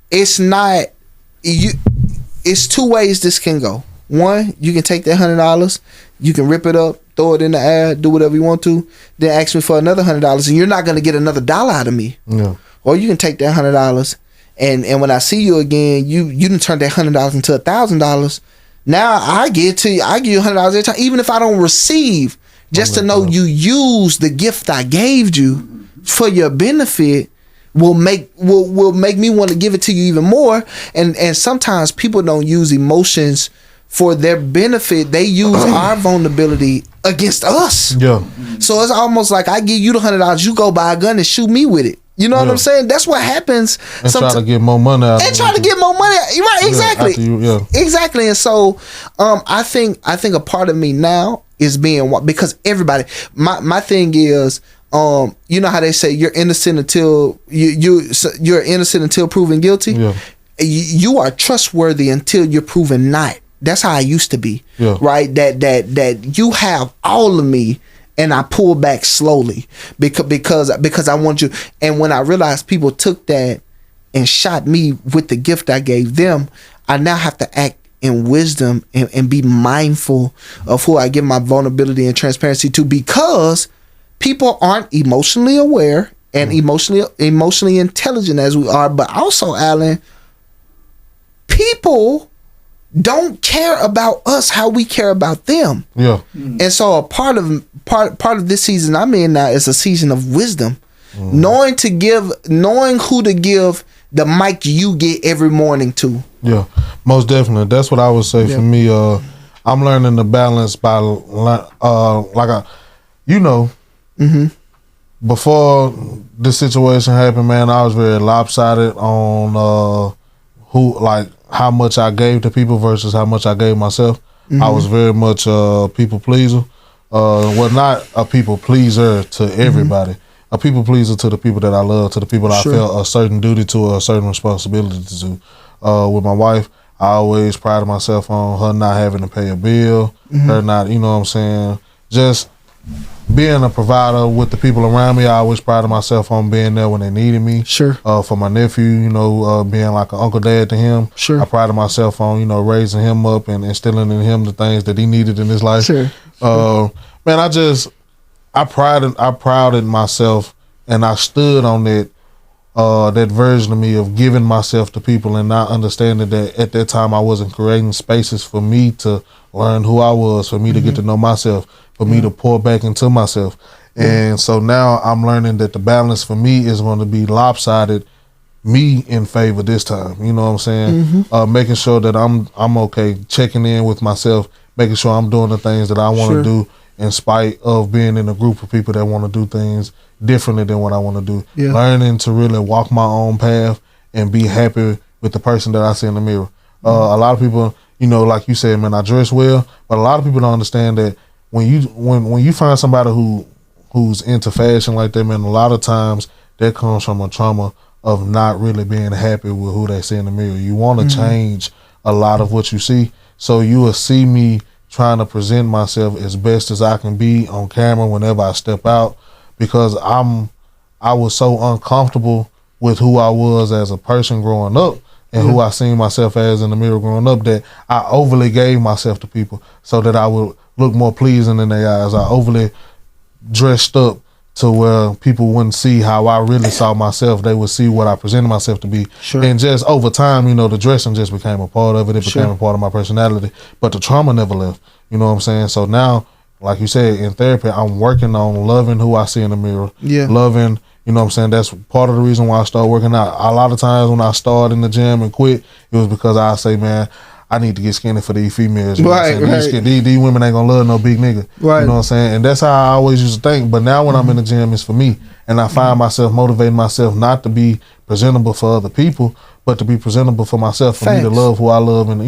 it's not you. It's two ways this can go. One, you can take that $100, you can rip it up, throw it in the air, do whatever you want to, then ask me for another $100, and you're not gonna get another dollar out of me. Yeah. Or you can take that $100. And when I see you again, you didn't turn that $100 into $1,000. Now I give you $100 every time, even if I don't receive, just to know you use the gift I gave you for your benefit will make me want to give it to you even more. And sometimes people don't use emotions for their benefit. They use our vulnerability against us. Yeah. So it's almost like I give you the $100, you go buy a gun and shoot me with it. You know what I'm saying? That's what happens. And try to get more money out. And try to get more money out. Right, exactly. Exactly. And so I think a part of me now is being, because everybody, my thing is, you know how they say you're innocent until you're innocent until proven guilty? Yeah. You are trustworthy until you're proven not. That's how I used to be. Yeah. Right? That you have all of me, and I pull back slowly because I want you. And when I realized people took that and shot me with the gift I gave them, I now have to act in wisdom and be mindful of who I give my vulnerability and transparency to, because people aren't emotionally aware and emotionally intelligent as we are, but also, Alan, people don't care about us how we care about them. Yeah. And so a part of this season I'm in now is a season of wisdom. Knowing who to give the mic you get every morning to. Yeah, most definitely. That's what I would say for me. I'm learning the balance by before this situation happened, man, I was very lopsided on how much I gave to people versus how much I gave myself. I was very much a people pleaser. Well, not a people pleaser to everybody. A people pleaser to the people that I love, to the people I felt a certain duty to or a certain responsibility to. With my wife, I always prided myself on her not having to pay a bill, her not, you know what I'm saying, just being a provider with the people around me. I always prided myself on being there when they needed me. Sure. For my nephew, being like an uncle dad to him. Sure. I prided myself on, raising him up and instilling in him the things that he needed in his life. Sure. Man, I prided myself, and I stood on that version of me of giving myself to people and not understanding that at that time I wasn't creating spaces for me to learn who I was, for me to get to know myself, for me to pour back into myself. And so now I'm learning that the balance for me is going to be lopsided, me in favor this time. You know what I'm saying? Making sure that I'm okay, checking in with myself, making sure I'm doing the things that I want to do, in spite of being in a group of people that want to do things differently than what I want to do. Yeah. Learning to really walk my own path and be happy with the person that I see in the mirror. A lot of people, like you said, man, I dress well, but a lot of people don't understand that when you find somebody who's into fashion like that, man, a lot of times that comes from a trauma of not really being happy with who they see in the mirror. You want to change a lot of what you see, so you will see me trying to present myself as best as I can be on camera whenever I step out, because I was so uncomfortable with who I was as a person growing up and who I seen myself as in the mirror growing up, that I overly gave myself to people so that I would look more pleasing in their eyes. I overly dressed up to where people wouldn't see how I really saw myself. They would see what I presented myself to be. Sure. And just over time, the dressing just became a part of it. It became a part of my personality. But the trauma never left. You know what I'm saying? So now, like you said, in therapy, I'm working on loving who I see in the mirror. Yeah. Loving, you know what I'm saying? That's part of the reason why I started working out. A lot of times when I started in the gym and quit, it was because I say, man, I need to get skinny for these females. You know what I'm saying? These women ain't gonna love no big nigga. Right. You know what I'm saying? And that's how I always used to think. But now when I'm in the gym, it's for me. And I find myself motivating myself not to be presentable for other people, but to be presentable for myself, for me to love who I love, and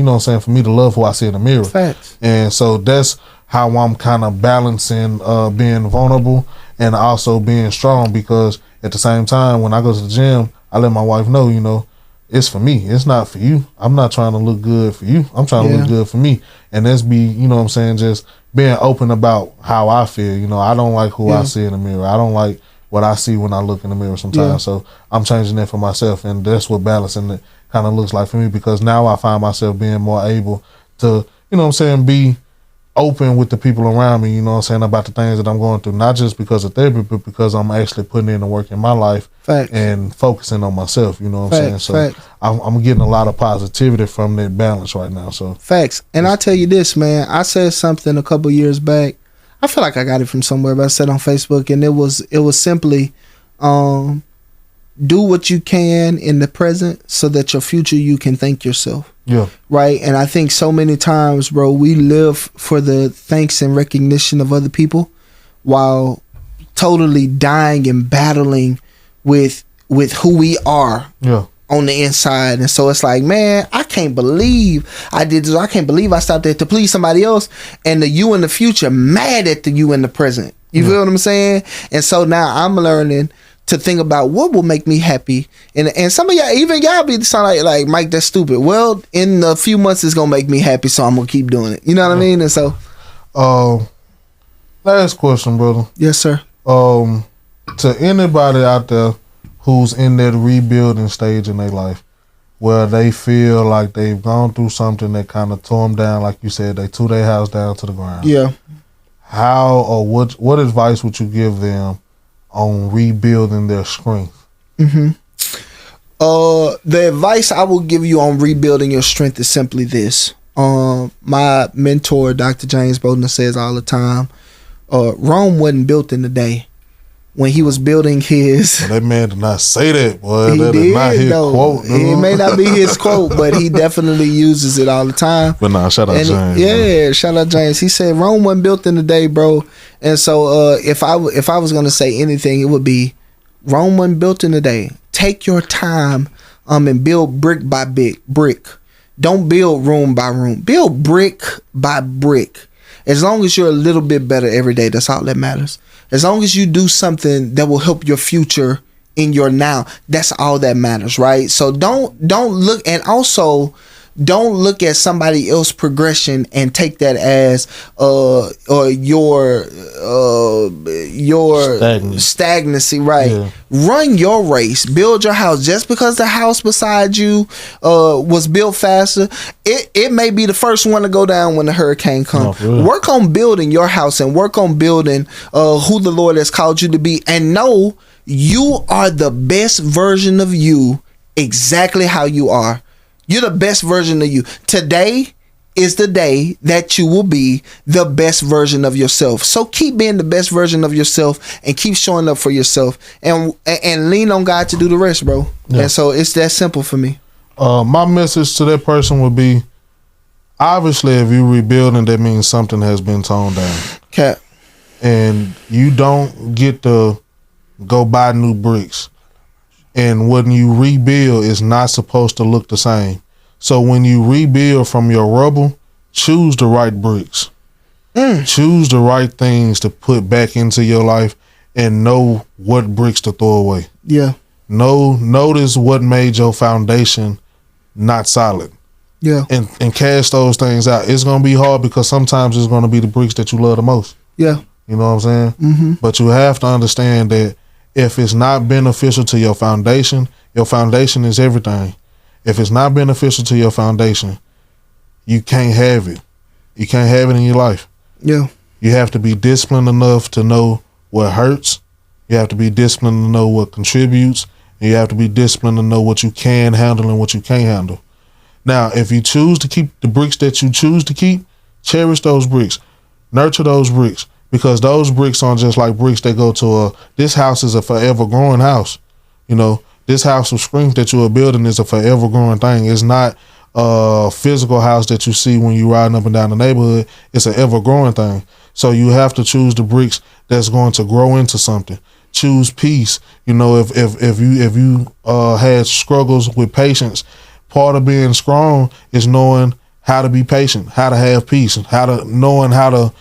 for me to love who I see in the mirror. Facts. And so that's how I'm kind of balancing being vulnerable and also being strong, because at the same time, when I go to the gym, I let my wife know, it's for me. It's not for you. I'm not trying to look good for you. I'm trying to look good for me. And that's just being open about how I feel. I don't like who I see in the mirror. I don't like what I see when I look in the mirror sometimes. Yeah. So I'm changing that for myself. And that's what balancing it kind of looks like for me, because now I find myself being more able to, be open with the people around me, about the things that I'm going through, not just because of therapy, but because I'm actually putting in the work in my life. Facts. And focusing on myself, saying? So I'm getting a lot of positivity from that balance right now. So facts. And I tell you this, man, I said something a couple years back. I feel like I got it from somewhere, but I said on Facebook, and it was simply, do what you can in the present so that your future you can thank yourself. Yeah. Right. And I think so many times, bro, we live for the thanks and recognition of other people while totally dying and battling with who we are on the inside. And so it's like, man, I can't believe I did this. I can't believe I stopped there to please somebody else, and the you in the future mad at the you in the present. You feel what I'm saying? And so now I'm learning to think about what will make me happy, and some of y'all, even y'all, be sound like Mike, that's stupid. Well, in a few months it's gonna make me happy, so I'm gonna keep doing it. You know what I mean? And so, last question, brother. Yes, sir. To anybody out there who's in that rebuilding stage in their life, where they feel like they've gone through something that kind of tore them down, like you said, they tore their house down to the ground. Yeah. how or what advice would you give them on rebuilding their strength? The advice I will give you on rebuilding your strength is simply this. My mentor, Dr. James Bowden, says all the time, Rome wasn't built in a day. When he was building his... Well, that man did not say that, boy. He that did, is not his though. quote. Dude. It may not be his quote, but he definitely uses it all the time. But nah, shout out And James. yeah, shout out James. He said Rome wasn't built in a day, bro. And so if I was going to say anything, it would be Rome wasn't built in a day. Take your time and build brick by brick. Don't build room by room. Build brick by brick. As long as you're a little bit better every day, that's all that matters. As long as you do something that will help your future in your now, that's all that matters, right? So don't look, and also don't look at somebody else's progression and take that as your stagnancy, right? Yeah. Run your race, build your house. Just because the house beside you was built faster, it may be the first one to go down when the hurricane comes. No, really. Work on building your house and work on building who the Lord has called you to be, and know you are the best version of you exactly how you are. You're the best version of you. Today is the day that you will be the best version of yourself. So keep being the best version of yourself and keep showing up for yourself, and lean on God to do the rest, bro. Yeah. And so it's that simple for me. My message to that person would be, obviously, if you're rebuilding, that means something has been toned down. Okay. And you don't get to go buy new bricks. And when you rebuild, it's not supposed to look the same. So when you rebuild from your rubble, choose the right bricks. Choose the right things to put back into your life, and know what bricks to throw away. Yeah. Notice what made your foundation not solid. Yeah. And cast those things out. It's going to be hard because sometimes it's going to be the bricks that you love the most. Yeah. You know what I'm saying? Mm-hmm. But you have to understand that if it's not beneficial to your foundation is everything. If it's not beneficial to your foundation, you can't have it. You can't have it in your life. Yeah. You have to be disciplined enough to know what hurts. You have to be disciplined to know what contributes. And you have to be disciplined to know what you can handle and what you can't handle. Now, if you choose to keep the bricks that you choose to keep, cherish those bricks. Nurture those bricks. Because those bricks aren't just like bricks that go to this house is a forever growing house. You know, this house of strength that you are building is a forever growing thing. It's not a physical house that you see when you riding up and down the neighborhood. It's an ever growing thing. So you have to choose the bricks that's going to grow into something. Choose peace. You know, if you had struggles with patience, part of being strong is knowing how to be patient, how to have peace, knowing how to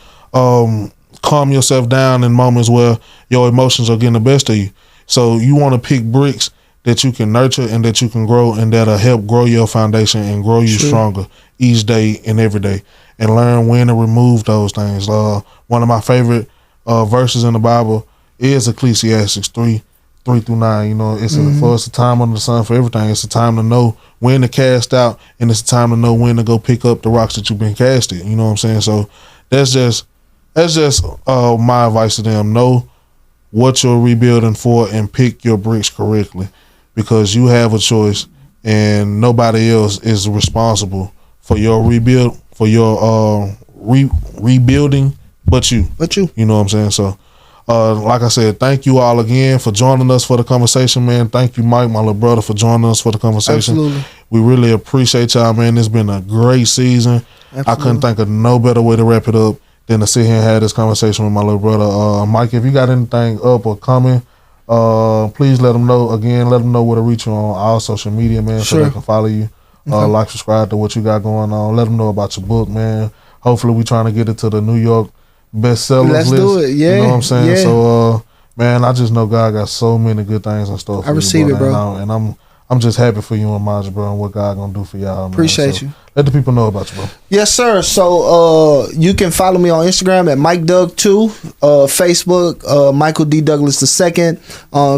calm yourself down in moments where your emotions are getting the best of you. So you want to pick bricks that you can nurture and that you can grow, and that'll help grow your foundation and grow you stronger each day and every day, and learn when to remove those things. One of my favorite verses in the Bible is Ecclesiastes 3-9. You know, it's for it's a time under the sun for everything. It's a time to know when to cast out, and it's a time to know when to go pick up the rocks that you've been casted. You know what I'm saying? So that's just my advice to them. Know what you're rebuilding for and pick your bricks correctly, because you have a choice and nobody else is responsible for your rebuild, for your rebuilding but you. You know what I'm saying? So like I said, thank you all again for joining us for the conversation, man. Thank you, Mike, my little brother, for joining us for the conversation. Absolutely. We really appreciate y'all, man. It's been a great season. Absolutely. I couldn't think of no better way to wrap it up than to sit here and have this conversation with my little brother. Mike, if you got anything up or coming, please let them know. Again, let them know where to reach you on all social media, man, so they can follow you. Like, subscribe to what you got going on. Let them know about your book, man. Hopefully, we trying to get it to the New York bestsellers list. Let's do it, yeah. You know what I'm saying? Yeah. So, man, I just know God got so many good things in store for I receive you, it, bro. And I'm I'm just happy for you and Maj, bro, and what God gonna do for y'all, man. Appreciate you. Let the people know about you, bro. Yes, sir. So you can follow me on Instagram at MikeDoug2, Facebook, Michael D. Douglas II.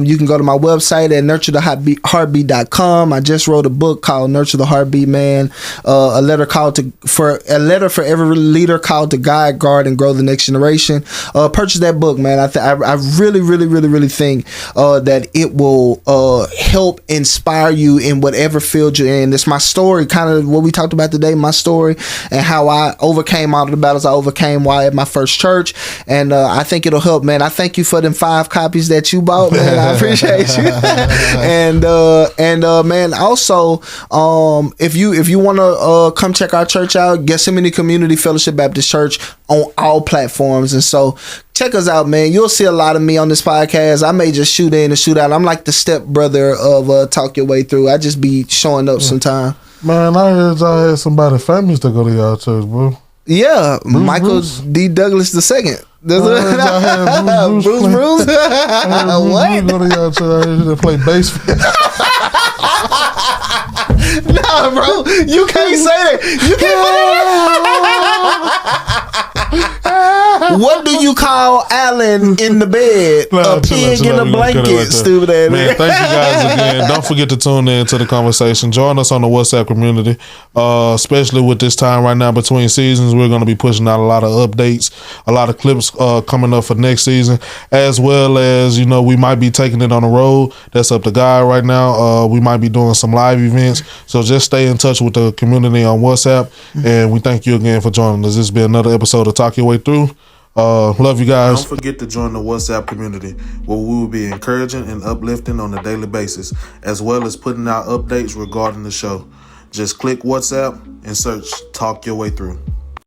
You can go to my website at nurturetheheartbeat.com. I just wrote a book called Nurture the Heartbeat, man. A letter for every leader called to guide, guard, and grow the next generation. Purchase that book, man. I really think that it will help inspire you in whatever field you're in. It's my story, kind of what we talked about today, my story, and how I overcame all of the battles I overcame while at my first church. And I think it'll help, man. I thank you for them 5 copies that you bought, man. I appreciate you. and man, also, if you want to come check our church out, Gethsemane Community Fellowship Baptist Church on all platforms. And so check us out, man. You'll see a lot of me on this podcast. I may just shoot in and shoot out. I'm like the step brother of Talk Your Way Through. I just be showing up sometime. Man, I heard y'all had somebody famous to go to y'all church, bro. Yeah, Michael D. Douglas II. Bruce. What? Go to y'all church. I heard you play bass. Nah, bro, you can't say that. You can't. What do you call Alan in the bed? A pig in a blanket, stupid ass. Man, thank you guys again. Don't forget to tune in to the conversation. Join us on the WhatsApp community, especially with this time right now between seasons. We're going to be pushing out a lot of updates, a lot of clips coming up for next season, as well as, you know, we might be taking it on the road. That's up to God right now. We might be doing some live events. So just stay in touch with the community on WhatsApp. And we thank you again for joining us. This has been another episode of Talk Your Way Through. Love you guys. Don't forget to join the WhatsApp community, where we will be encouraging and uplifting on a daily basis, as well as putting out updates regarding the show. Just click WhatsApp and search Talk Your Way Through.